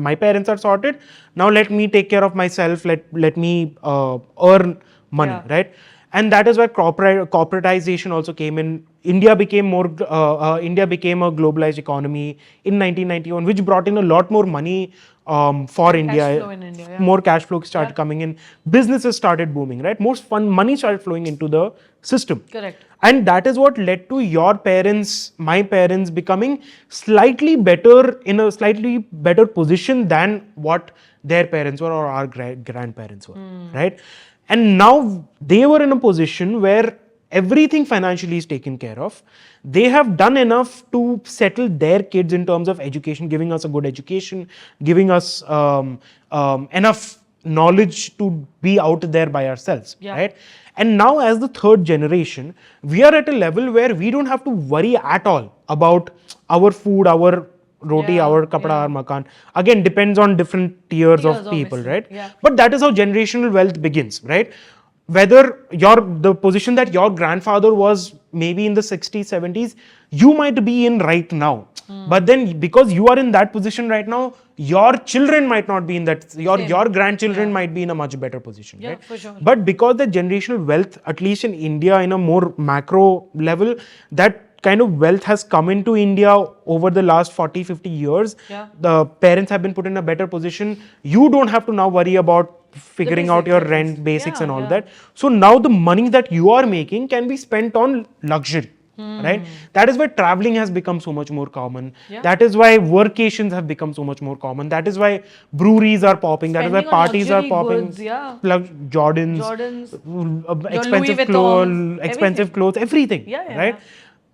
my parents are sorted, now let me take care of myself, let me earn money, right? And that is why corporatization also came in. India became a globalized economy in 1991, which brought in a lot more money for India. Flow in India, More cash flow started coming in. Businesses started booming, right? More fun money started flowing into the system. Correct. And that is what led to your parents, my parents becoming slightly better, in a slightly better position than what their parents were or our grandparents were, right? And now they were in a position where everything financially is taken care of. They have done enough to settle their kids in terms of education, giving us a good education, giving us enough knowledge to be out there by ourselves, right? And now as the third generation, we are at a level where we don't have to worry at all about our food, our roti, our kapda, our makan. Again, depends on different tiers of people, obviously. right? But that is how generational wealth begins, right? Whether the position that your grandfather was maybe in the 60s, 70s, you might be in right now. But then because you are in that position right now, your children might not be in that, your grandchildren might be in a much better position, right? For sure. But because the generational wealth, at least in India, in a more macro level, that kind of wealth has come into India over the last 40, 50 years. The parents have been put in a better position. You don't have to now worry about figuring out your rent basics and all that. So now the money that you are making can be spent on luxury. Right? That is why traveling has become so much more common. That is why workations have become so much more common. That is why breweries are popping. That is why parties are popping. Goods, Jordans, Louis expensive clothes, everything. Right? Yeah.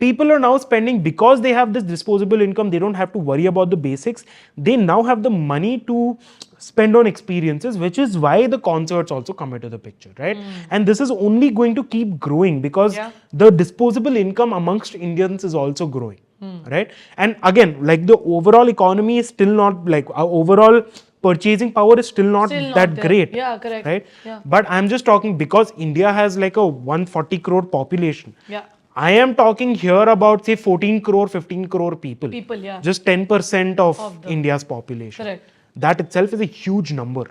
People are now spending, because they have this disposable income, they don't have to worry about the basics. They now have the money to spend on experiences, which is why the concerts also come into the picture, right? And this is only going to keep growing because the disposable income amongst Indians is also growing, right? And again, like the overall economy is still not, like our overall purchasing power is still not that great. Yeah, correct. Right? But I'm just talking because India has like a 140 crore population. I am talking here about say 14 crore, 15 crore people. Just 10% of India's population. Correct. That itself is a huge number.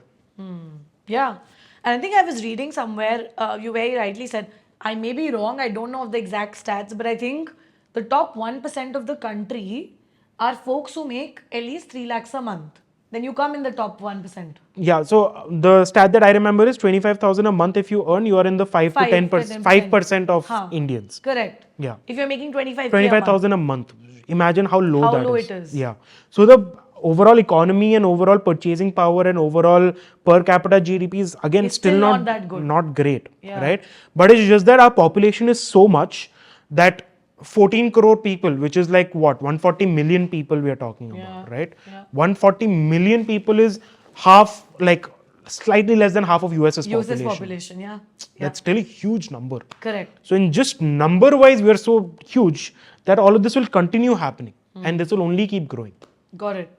Yeah. And I think I was reading somewhere, you very rightly said, I may be wrong, I don't know of the exact stats, but I think the top 1% of the country are folks who make at least 3 lakhs a month. Then you come in the top 1%. Yeah, so the stat that I remember is 25,000 a month. If you earn, you are in the 5 to 10%, 5% of Indians. Correct. Yeah. If you're making 25,000 a month. Imagine how low that is. It is. Yeah. So the overall economy and overall purchasing power and overall per capita GDP is again still not that good. Not great, right? But it's just that our population is so much that 14 crore people, which is like what, 140 million people we are talking about, right? 140 million people is half, like slightly less than half of US's population. That's still a huge number. Correct. So in just number wise, we are so huge that all of this will continue happening and this will only keep growing. Got it.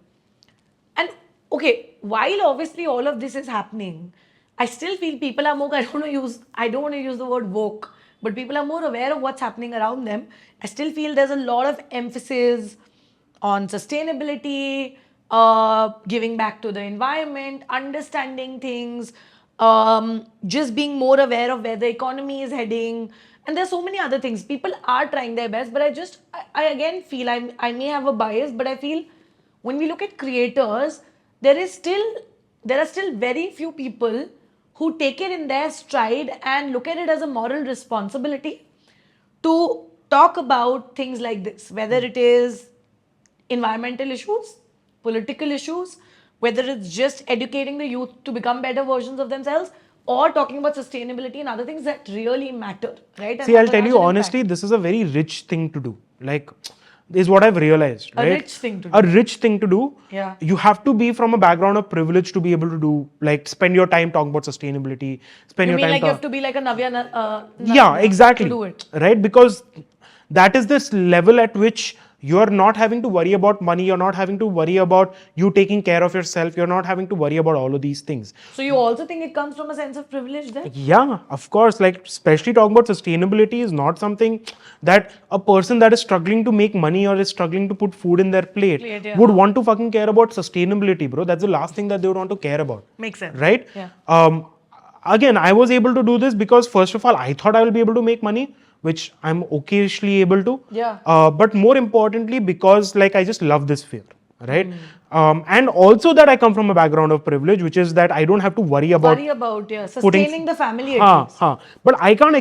And okay, while obviously all of this is happening, I still feel people are more, I don't want to use the word woke, but people are more aware of what's happening around them. I still feel there's a lot of emphasis on sustainability, giving back to the environment, understanding things, just being more aware of where the economy is heading. And there's so many other things. People are trying their best, but I again feel, I may have a bias, but I feel when we look at creators, there are still very few people who take it in their stride and look at it as a moral responsibility to talk about things like this, whether it is environmental issues, political issues, whether it's just educating the youth to become better versions of themselves, or talking about sustainability and other things that really matter, right? See, I'll tell you honestly, this is a very rich thing to do. Like, is what I've realized, right? A rich thing to do. A rich thing to do. Yeah. You have to be from a background of privilege to be able to do, like, spend your time talking about sustainability. You have to be like a Navya yeah, exactly. to do it. Right? Because that is this level at which you're not having to worry about money, you're not having to worry about you taking care of yourself, you're not having to worry about all of these things. So you also think it comes from a sense of privilege then? Yeah, of course. Like, especially talking about sustainability is not something that a person that is struggling to make money or is struggling to put food in their plate would want to fucking care about sustainability, bro. That's the last thing that they would want to care about. Makes sense. Right? Yeah. Again, I was able to do this because, first of all, I thought I will be able to make money, which I'm occasionally able to. Yeah. But more importantly, because like I just love this fear, right? And also that I come from a background of privilege, which is that I don't have to worry about sustaining the family at least. But I can't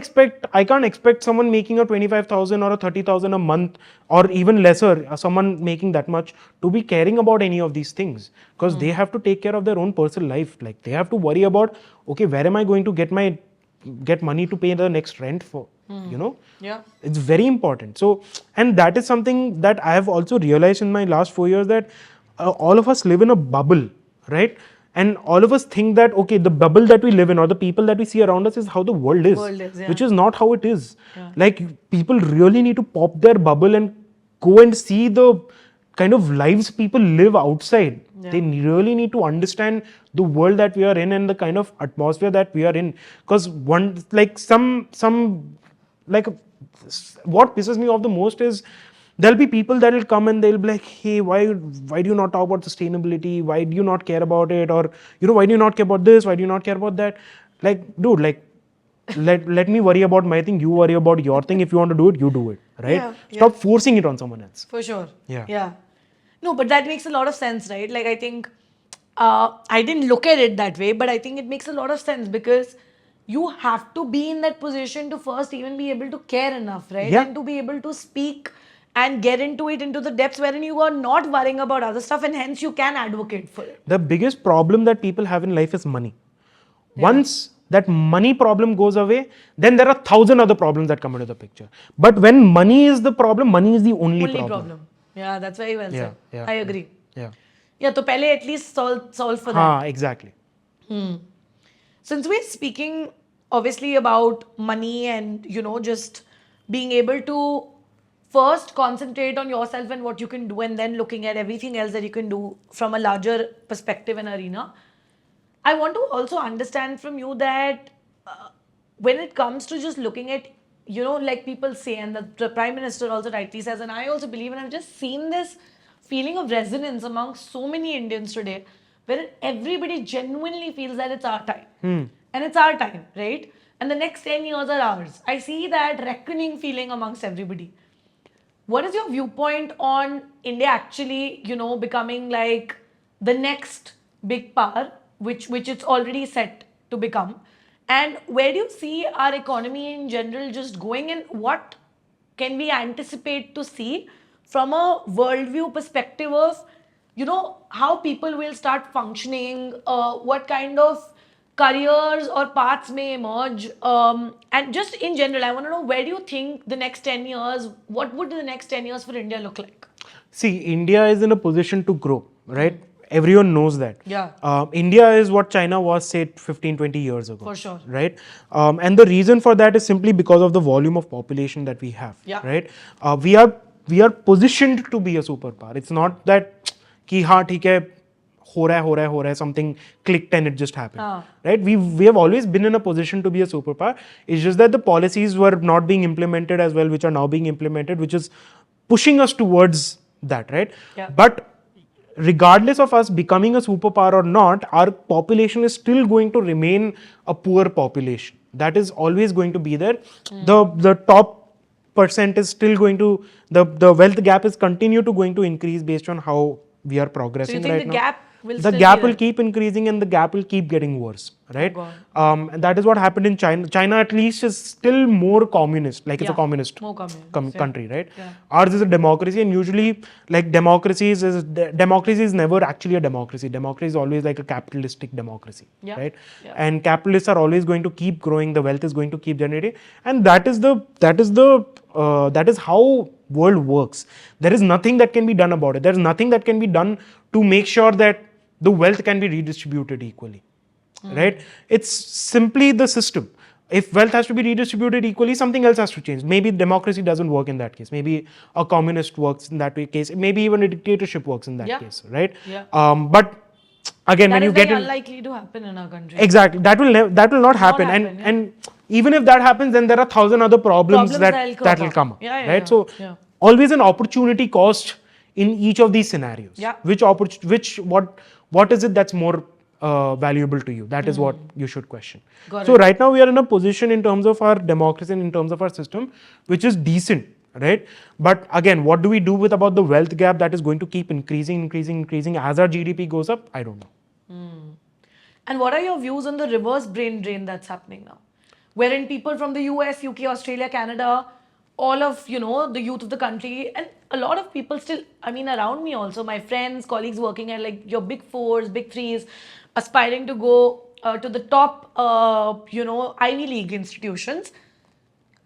expect someone making a 25,000 or a 30,000 a month or even lesser, someone making that much, to be caring about any of these things, because they have to take care of their own personal life. Like, they have to worry about, okay, where am I going to get money to pay the next rent for? Yeah. It's very important. So, and that is something that I have also realized in my last 4 years, that all of us live in a bubble, right? And all of us think that, okay, the bubble that we live in or the people that we see around us is how the world is, which is not how it is. Like, people really need to pop their bubble and go and see the kind of lives people live outside. They really need to understand the world that we are in and the kind of atmosphere that we are in. Because what pisses me off the most is, there'll be people that will come and they'll be like, hey, why do you not talk about sustainability? Why do you not care about it? Or, why do you not care about this? Why do you not care about that? Like, dude, like, let me worry about my thing, you worry about your thing. If you want to do it, you do it, right? Stop forcing it on someone else. For sure. Yeah. No, but that makes a lot of sense, right? Like, I think I didn't look at it that way, but I think it makes a lot of sense, because you have to be in that position to first even be able to care enough, right? And to be able to speak and get into the depths wherein you are not worrying about other stuff, and hence you can advocate for it. The biggest problem that people have in life is money. Once that money problem goes away, then there are 1,000 other problems that come into the picture. But when money is the problem, money is the only problem. Yeah, that's very well said. I agree. Yeah, so pehle at least solve for that. Exactly. Since we're speaking obviously about money and, just being able to first concentrate on yourself and what you can do, and then looking at everything else that you can do from a larger perspective and arena, I want to also understand from you that when it comes to just looking at, like people say, and the Prime Minister also rightly says, and I also believe, and I've just seen this feeling of resonance among so many Indians today, where everybody genuinely feels that it's our time. And it's our time, right? And the next 10 years are ours. I see that reckoning feeling amongst everybody. What is your viewpoint on India actually, becoming like the next big power, which it's already set to become? And where do you see our economy in general just going, and what can we anticipate to see from a worldview perspective of, how people will start functioning, what kind of careers or paths may emerge, and just in general, I want to know, where do you think the next 10 years, what would the next 10 years for India look like? See, India is in a position to grow, right? Everyone knows that. Yeah. India is what China was, say, 15, 20 years ago. For sure. Right? And the reason for that is simply because of the volume of population that we have. Yeah. Right? We are positioned to be a superpower. It's not that ki haan, theek hai, ho raha hai, something clicked and it just happened. Right? We have always been in a position to be a superpower. It's just that the policies were not being implemented as well, which are now being implemented, which is pushing us towards that, right? Yeah. But regardless of us becoming a superpower or not, our population is still going to remain a poor population. That is always going to be there. The top percent is still going to, the wealth gap is continue to going to increase based on how we are progressing right now. The gap will the gap will keep increasing and the gap will keep getting worse, right? And that is what happened in China. China at least is still more communist, like it's a communist country, right? Yeah. Ours is a democracy, and usually like democracy is never actually a democracy. Democracy is always like a capitalistic democracy, right? Yeah. And capitalists are always going to keep growing. The wealth is going to keep generating, and that is how world works. There is nothing that can be done about it. There is nothing that can be done to make sure that the wealth can be redistributed equally, right? It's simply the system. if wealth has to be redistributed equally, something else has to change. Maybe democracy doesn't work in that case. Maybe a communist works in that case. Maybe even a dictatorship works in that Yeah. case, right? Yeah. But again, That when is you very get in, unlikely to happen in our country. exactly, that will not happen. happen, yeah. And even if that happens, then there are 1,000 other problems That'll that crop will up. come up, Yeah, right? yeah, So yeah. always an opportunity cost in each of these scenarios. Yeah. What is it that's more valuable to you? That is what you should question. Got So it. right now we are in a position in terms of our democracy and in terms of our system, which is decent, right? But again, what do we do with about the wealth gap that is going to keep increasing as our GDP goes up? I don't know. And what are your views on the reverse brain drain that's happening now? Wherein people from the US, UK, Australia, Canada, all of, the youth of the country, and a lot of people still, around me also, my friends, colleagues working at like your big fours, big threes, aspiring to go to the top, Ivy League institutions.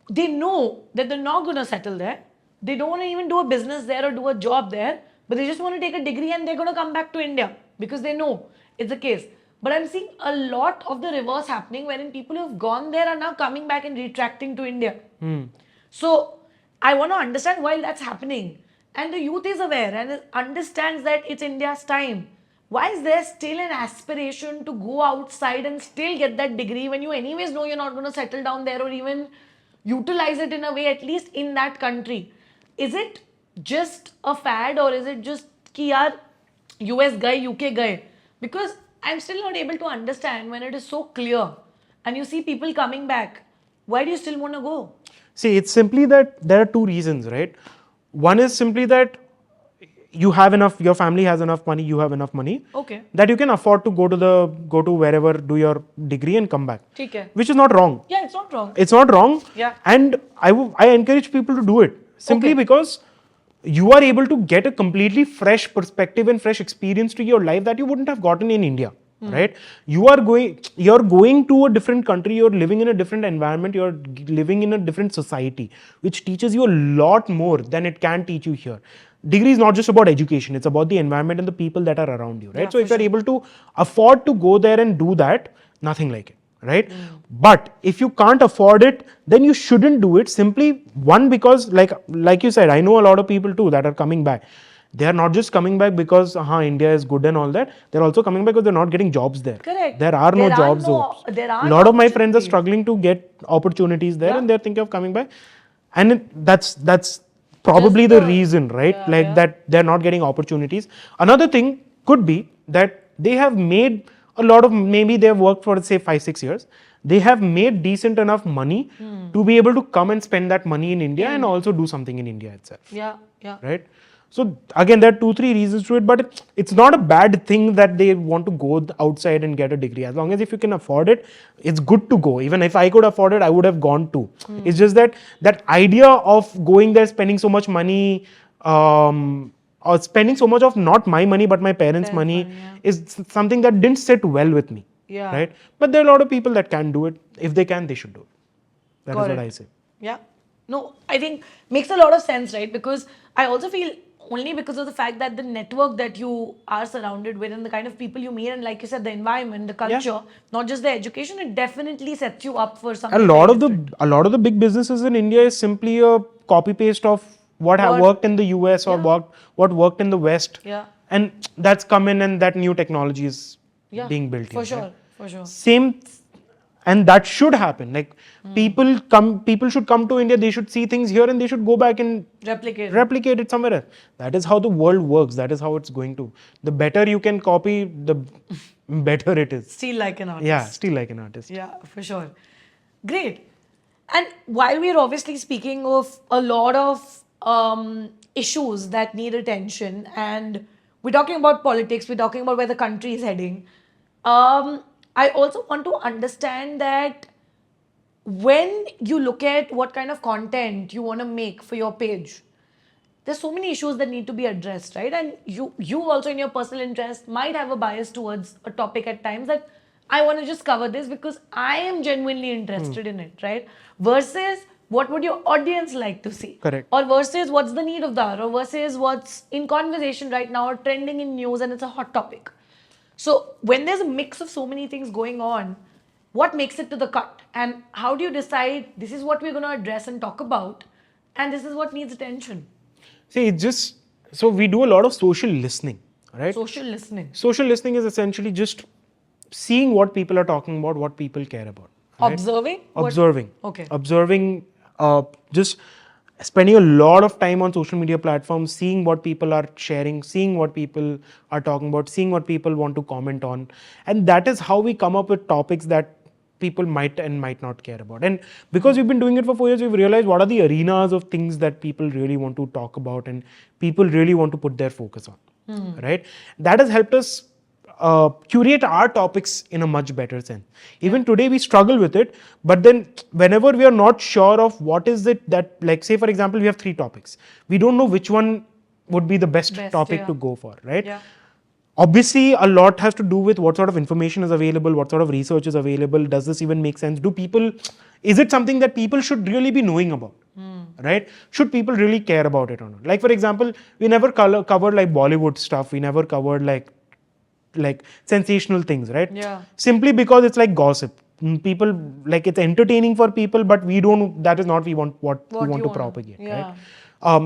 They know that they're not going to settle there. They don't want to even do a business there or do a job there, but they just want to take a degree and they're going to come back to India because they know it's the case. But I'm seeing a lot of the reverse happening wherein people who have gone there are now coming back and retracting to India. So I want to understand why that's happening. And the youth is aware and understands that it's India's time. Why is there still an aspiration to go outside and still get that degree when you anyways know you're not going to settle down there or even utilize it in a way, at least in that country? Is it just a fad or is it just ki yaar US guy, UK guy? Because I'm still not able to understand when it is so clear and you see people coming back. Why do you still want to go? See, it's simply that there are two reasons, right? One is simply that you have enough, your family has enough money, you have enough money Okay. that you can afford to go to wherever, do your degree and come back. ठीक है. Which is not wrong. Yeah, it's not wrong. It's not wrong. Yeah. And I encourage people to do it simply Okay. because you are able to get a completely fresh perspective and fresh experience to your life that you wouldn't have gotten in India. Right? You're going to a different country, you're living in a different environment, you're living in a different society, which teaches you a lot more than it can teach you here. Degree is not just about education, it's about the environment and the people that are around you, right? Yeah, So if for you're able to afford to go there and do that, nothing like it, right? But if you can't afford it, then you shouldn't do it. Simply one, because like you said, I know a lot of people too that are coming back. They are not just coming back because India is good and all that. They're also coming back because they're not getting jobs there. Correct. There are no jobs. There are a lot of my friends are opportunities. struggling to get opportunities there, Yeah. and they're thinking of coming back. And that's probably the reason, right? yeah. That they're not getting opportunities. Another thing could be that they have made a lot of, maybe they've worked for say 5-6 years. They have made decent enough money to be able to come and spend that money in India and also do something in India itself. Yeah, yeah. Right? So again, there are 2-3 reasons to it, but it's not a bad thing that they want to go outside and get a degree. As long as if you can afford it, it's good to go. Even if I could afford it, I would have gone too. It's just that idea of going there, spending so much money, or spending so much of not my money but my parents' money is something that didn't sit well with me. Yeah. Right? But there are a lot of people that can do it. If they can, they should do it. That Got is what it. I say. Yeah. No, I think makes a lot of sense, right? Because I also feel only because of the fact that the network that you are surrounded with and the kind of people you meet and like you said, the environment, the culture, not just the education, it definitely sets you up for something. A lot of the big businesses in India is simply a copy paste of what have worked in the US or what worked in the West. Yeah. And that's come in and that new technology is being built For in. sure. Right? For sure. Same, and that should happen. Like people should come to India, they should see things here and they should go back and replicate it somewhere else. That is how the world works. That is how it's going to. The better you can copy, the better it is. Still like an artist. Yeah, still like an artist. Yeah, for sure. Great. And while we're obviously speaking of a lot of issues that need attention, and we're talking about politics, we're talking about where the country is heading, I also want to understand that when you look at what kind of content you want to make for your page, there's so many issues that need to be addressed, right? And you also in your personal interest might have a bias towards a topic at times that I want to just cover this because I am genuinely interested in it, right? Versus what would your audience like to see? Correct. Or versus what's the need of the hour, or versus what's in conversation right now or trending in news and it's a hot topic. So when there's a mix of so many things going on, what makes it to the cut, and how do you decide this is what we're going to address and talk about, and this is what needs attention? See, it's just, so we do a lot of social listening, right? Social listening. Social listening is essentially just seeing what people are talking about, what people care about. Right? Observing? Observing. Okay. Observing, just spending a lot of time on social media platforms, seeing what people are sharing, seeing what people are talking about, seeing what people want to comment on. And that is how we come up with topics that people might and might not care about. And because we've been doing it for 4 years, we've realized what are the arenas of things that people really want to talk about and people really want to put their focus on. Right? That has helped us curate our topics in a much better sense. Even today we struggle with it, but then whenever we are not sure of what is it that, like say for example, we have 3 topics. We don't know which one would be the best topic to go for, right? Yeah. Obviously, a lot has to do with what sort of information is available, what sort of research is available. Does this even make sense? Is it something that people should really be knowing about? Right? Should people really care about it or not? Like for example, we never covered like Bollywood stuff. We never covered like sensational things, right? Yeah. Simply because it's like gossip. People, like, it's entertaining for people, but that is not what we want to propagate, right?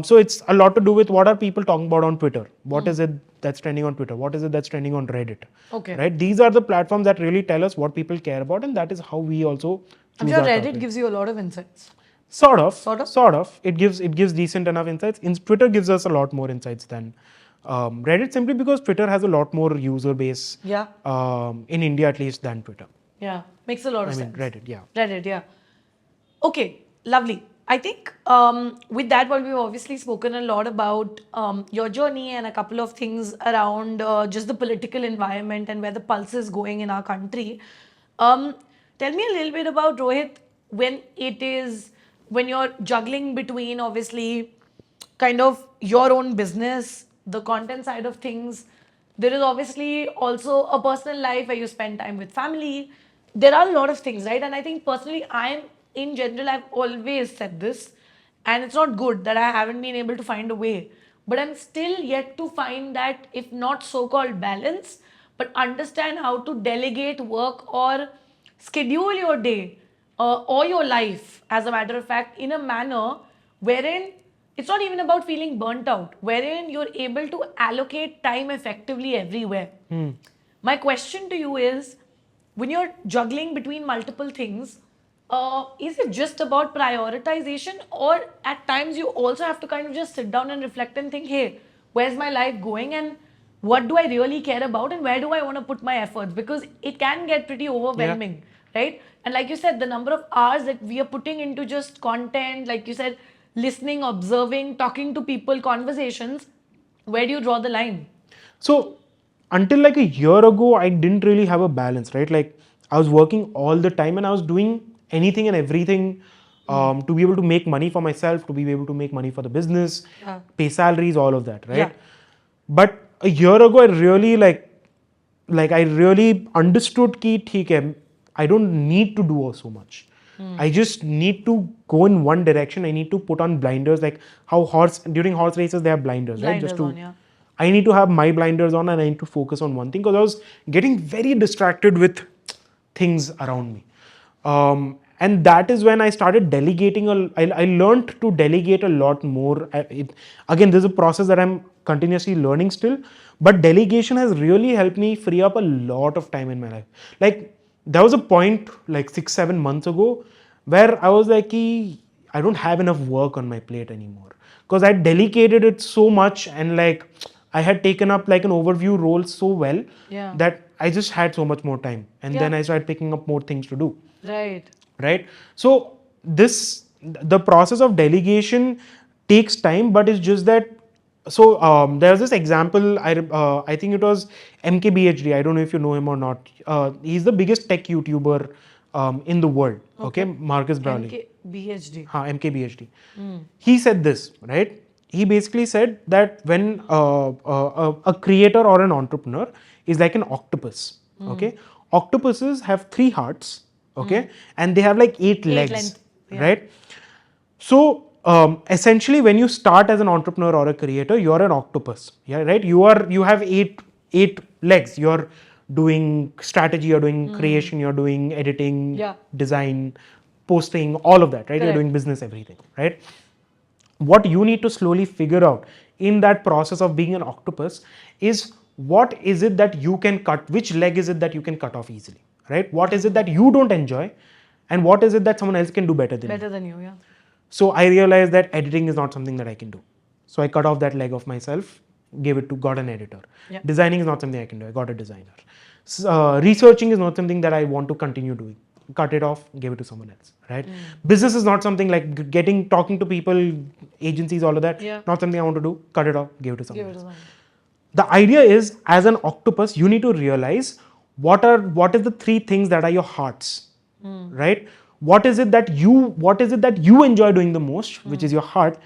So it's a lot to do with what are people talking about on Twitter? What is it that's trending on Twitter? What is it that's trending on Reddit? Okay. Right? These are the platforms that really tell us what people care about, and that is how we also I'm choose sure our Reddit topics. gives you a lot of insights. Sort of. It gives decent enough insights. Twitter gives us a lot more insights than Reddit, simply because Twitter has a lot more user base. Yeah. In India at least, than Twitter. Yeah. Makes a lot of sense. Reddit, yeah. Reddit, yeah. Okay, lovely. I think with that, while we've obviously spoken a lot about your journey and a couple of things around just the political environment and where the pulse is going in our country, tell me a little bit about, Rohit, when you're juggling between obviously kind of your own business, the content side of things. There is obviously also a personal life where you spend time with family. There are a lot of things, right? And I think personally, in general, I've always said this, and it's not good that I haven't been able to find a way, but I'm still yet to find that, if not so-called balance, but understand how to delegate work or schedule your day or your life, as a matter of fact, in a manner wherein it's not even about feeling burnt out, wherein you're able to allocate time effectively everywhere. My question to you is, when you're juggling between multiple things, is it just about prioritization, or at times you also have to kind of just sit down and reflect and think, hey, where's my life going, and what do I really care about, and where do I want to put my efforts? Because it can get pretty overwhelming, right? And like you said, the number of hours that we are putting into just content, like you said, listening, observing, talking to people, conversations, where do you draw the line? So until like a year ago, I didn't really have a balance, right? Like I was working all the time and I was doing anything and everything to be able to make money for myself, to be able to make money for the business, pay salaries, all of that, right? Yeah. But a year ago, I really I really understood ki theek hai, I don't need to do so much. I just need to go in one direction. I need to put on blinders, like how during horse races they have blinders, right? Just to, I need to have my blinders on and I need to focus on one thing, because I was getting very distracted with things around me. And that is when I started delegating. I learned to delegate a lot more. Again, this is a process that I'm continuously learning still, but delegation has really helped me free up a lot of time in my life. Like, there was a point like 6-7 months ago where I was like, I don't have enough work on my plate anymore, because I delegated it so much, and like I had taken up like an overview role so well that I just had so much more time, and then I started picking up more things to do. Right. So the process of delegation takes time, but it's just that. So there's this example. I think it was MKBHD. I don't know if you know him or not. He's the biggest tech YouTuber in the world. Okay, Marcus Browley. MKBHD. He said this, right? He basically said that when a creator or an entrepreneur is like an octopus. Okay, octopuses have 3 hearts. Okay, and they have like 8 legs, right? So essentially, when you start as an entrepreneur or a creator, you're an octopus, yeah, right? You have eight legs. You're doing strategy, you're doing creation, you're doing editing, Yeah. design, posting, all of that, right? You're Correct. doing business, everything, right? What you need to slowly figure out in that process of being an octopus is what is it that you can cut, which leg is it that you can cut off easily, right? What is it that you don't enjoy, and what is it that someone else can do better than you? Better than you, yeah. So I realized that editing is not something that I can do. So I cut off that leg of myself, got an editor. Yeah. Designing is not something I can do. I got a designer. Researching is not something that I want to continue doing. Cut it off, gave it to someone else, right? Business is not something like talking to people, agencies, all of that. Yeah. Not something I want to do. Cut it off, give it to someone Give it else. to someone. The idea is, as an octopus, you need to realize what is the three things that are your hearts, right? What is it that you enjoy doing the most, which is your heart,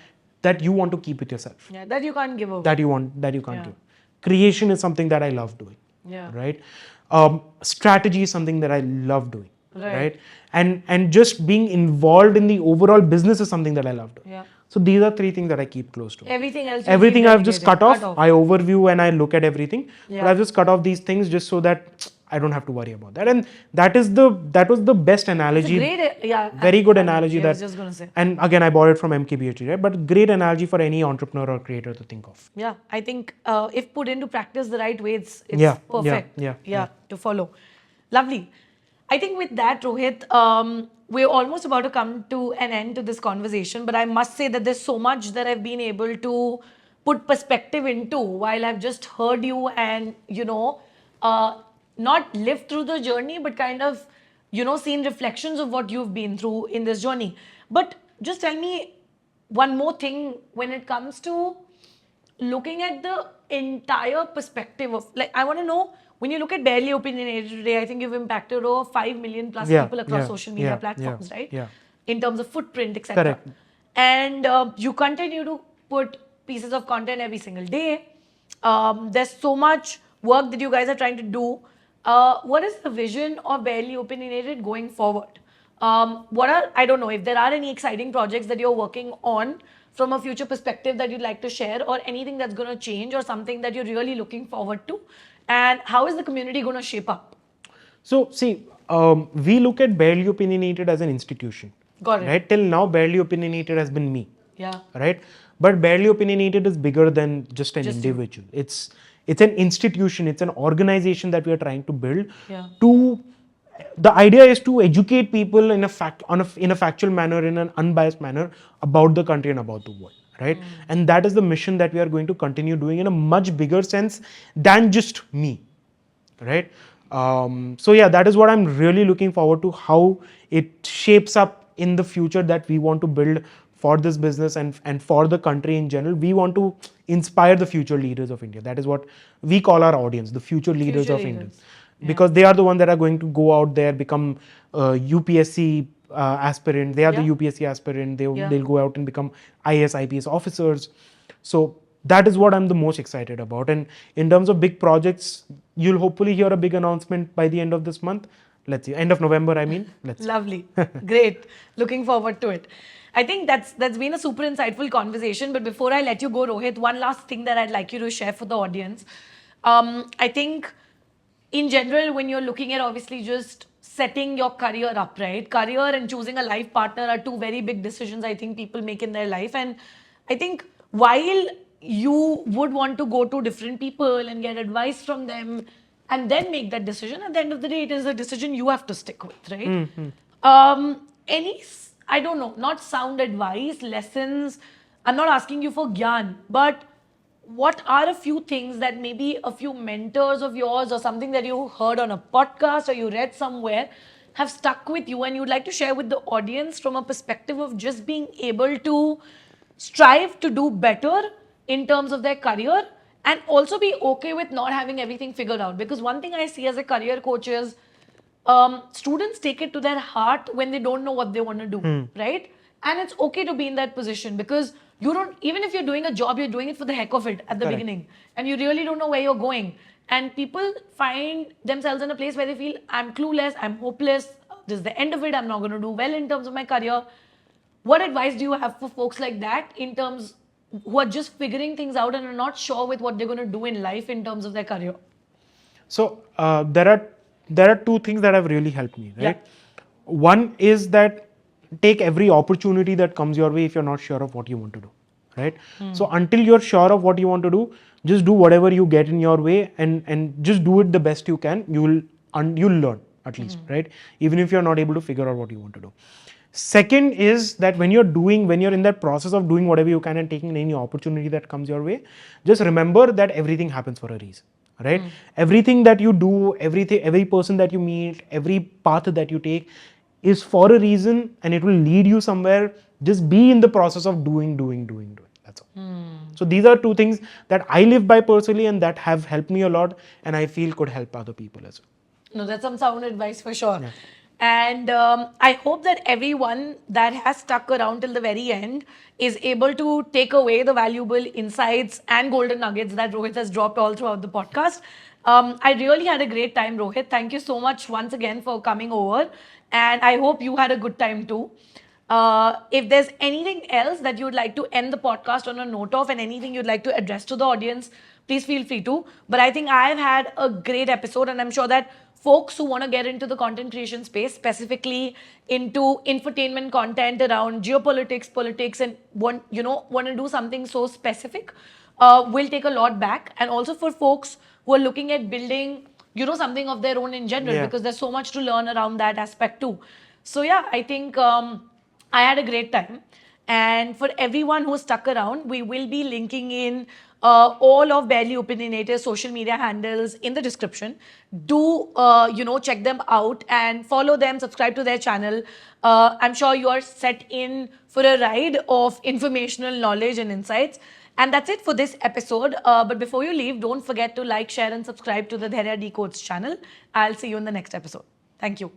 that you want to keep with yourself, Yeah, that you can't give away. that you can't Yeah. do. Creation is something that I love doing, Yeah. right? Strategy is something that I love doing, Right. And just being involved in the overall business is something that I love doing. Yeah. So these are three things that I keep close to. Everything else. Everything I've just cut off. Cut I overview and I look at everything. Yeah. But I've just cut off these things just so that I don't have to worry about that. And that was the best analogy. It's a great, yeah. Very good analogy. I was just gonna say. And again, I bought it from MKBHD, right? But great analogy for any entrepreneur or creator to think of. Yeah, I think if put into practice the right way, it's Yeah, perfect. yeah. To follow. Lovely. I think with that, Rohit, we're almost about to come to an end to this conversation, but I must say that there's so much that I've been able to put perspective into while I've just heard you and, not lived through the journey, but kind of, seen reflections of what you've been through in this journey. But just tell me one more thing when it comes to looking at the entire perspective of, like, I want to know, when you look at Barely Opinionated today, I think you've impacted over 5 million plus Yeah, people across yeah, social media yeah, platforms, yeah, right? yeah. In terms of footprint, etc. Correct. And you continue to put pieces of content every single day. There's so much work that you guys are trying to do. What is the vision of Barely Opinionated going forward? I don't know if there are any exciting projects that you're working on from a future perspective that you'd like to share, or anything that's going to change, or something that you're really looking forward to, and how is the community going to shape up? So see, we look at Barely Opinionated as an institution. Got it. Right? Till now, Barely Opinionated has been me. Yeah. Right? But Barely Opinionated is bigger than just an individual. It's an institution, it's an organization that we are trying to build. Yeah. The idea is to educate people in a factual manner, in an unbiased manner, about the country and about the world, right? And that is the mission that we are going to continue doing in a much bigger sense than just me, right? So yeah, that is what I'm really looking forward to, how it shapes up in the future that we want to build for this business and for the country in general. We want to inspire the future leaders of India. That is what we call our audience, the future leaders of India. Because they are the ones that are going to go out there, become UPSC aspirant. They are the UPSC aspirant. They'll go out and become IAS, IPS officers. So that is what I'm the most excited about. And in terms of big projects, you'll hopefully hear a big announcement by the end of this month. Let's see, end of November, I mean. Let's see. Lovely. Great. Looking forward to it. I think that's been a super insightful conversation. But before I let you go, Rohit, one last thing that I'd like you to share for the audience. I think in general, when you're looking at obviously just setting your career up, right? Career and choosing a life partner are two very big decisions I think people make in their life. And I think while you would want to go to different people and get advice from them and then make that decision, at the end of the day, it is a decision you have to stick with, right? Any, I don't know, not sound advice, lessons. I'm not asking you for gyan, but what are a few things that maybe a few mentors of yours or something that you heard on a podcast or you read somewhere have stuck with you and you'd like to share with the audience from a perspective of just being able to strive to do better in terms of their career and also be okay with not having everything figured out? Because one thing I see as a career coach is students take it to their heart when they don't know what they want to do, right? And it's okay to be in that position because you don't, even if you're doing a job, you're doing it for the heck of it at the beginning. And you really don't know where you're going. And people find themselves in a place where they feel, I'm clueless, I'm hopeless, this is the end of it, I'm not going to do well in terms of my career. What advice do you have for folks like that in terms who are just figuring things out and are not sure with what they're going to do in life in terms of their career? So there are two things that have really helped me, right? One is that take every opportunity that comes your way if you're not sure of what you want to do, right? So until you're sure of what you want to do, just do whatever you get in your way and just do it the best you can. You'll learn at least, right? Even if you're not able to figure out what you want to do. Second is that when you're in that process of doing whatever you can and taking any opportunity that comes your way, just remember that everything happens for a reason, right? Everything that you do, every person that you meet, every path that you take is for a reason and it will lead you somewhere. Just be in the process of doing. That's all. So these are two things that I live by personally and that have helped me a lot and I feel could help other people as well. No, that's some sound advice for sure. And I hope that everyone that has stuck around till the very end is able to take away the valuable insights and golden nuggets that Rohit has dropped all throughout the podcast. I really had a great time, Rohit. Thank you so much once again for coming over. And I hope you had a good time too. If there's anything else that you'd like to end the podcast on a note of and anything you'd like to address to the audience, please feel free to. But I think I've had a great episode and I'm sure that folks who want to get into the content creation space, specifically into infotainment content around geopolitics, politics, and want to do something so specific, will take a lot back. And also for folks who are looking at building, something of their own in general, because there's so much to learn around that aspect too. So yeah, I think I had a great time. And for everyone who stuck around, we will be linking in all of Barely Opinionated social media handles in the description. Do, check them out and follow them, subscribe to their channel. I'm sure you are set in for a ride of informational knowledge and insights. And that's it for this episode. But before you leave, don't forget to like, share, and subscribe to the Dhairya Decodes channel. I'll see you in the next episode. Thank you.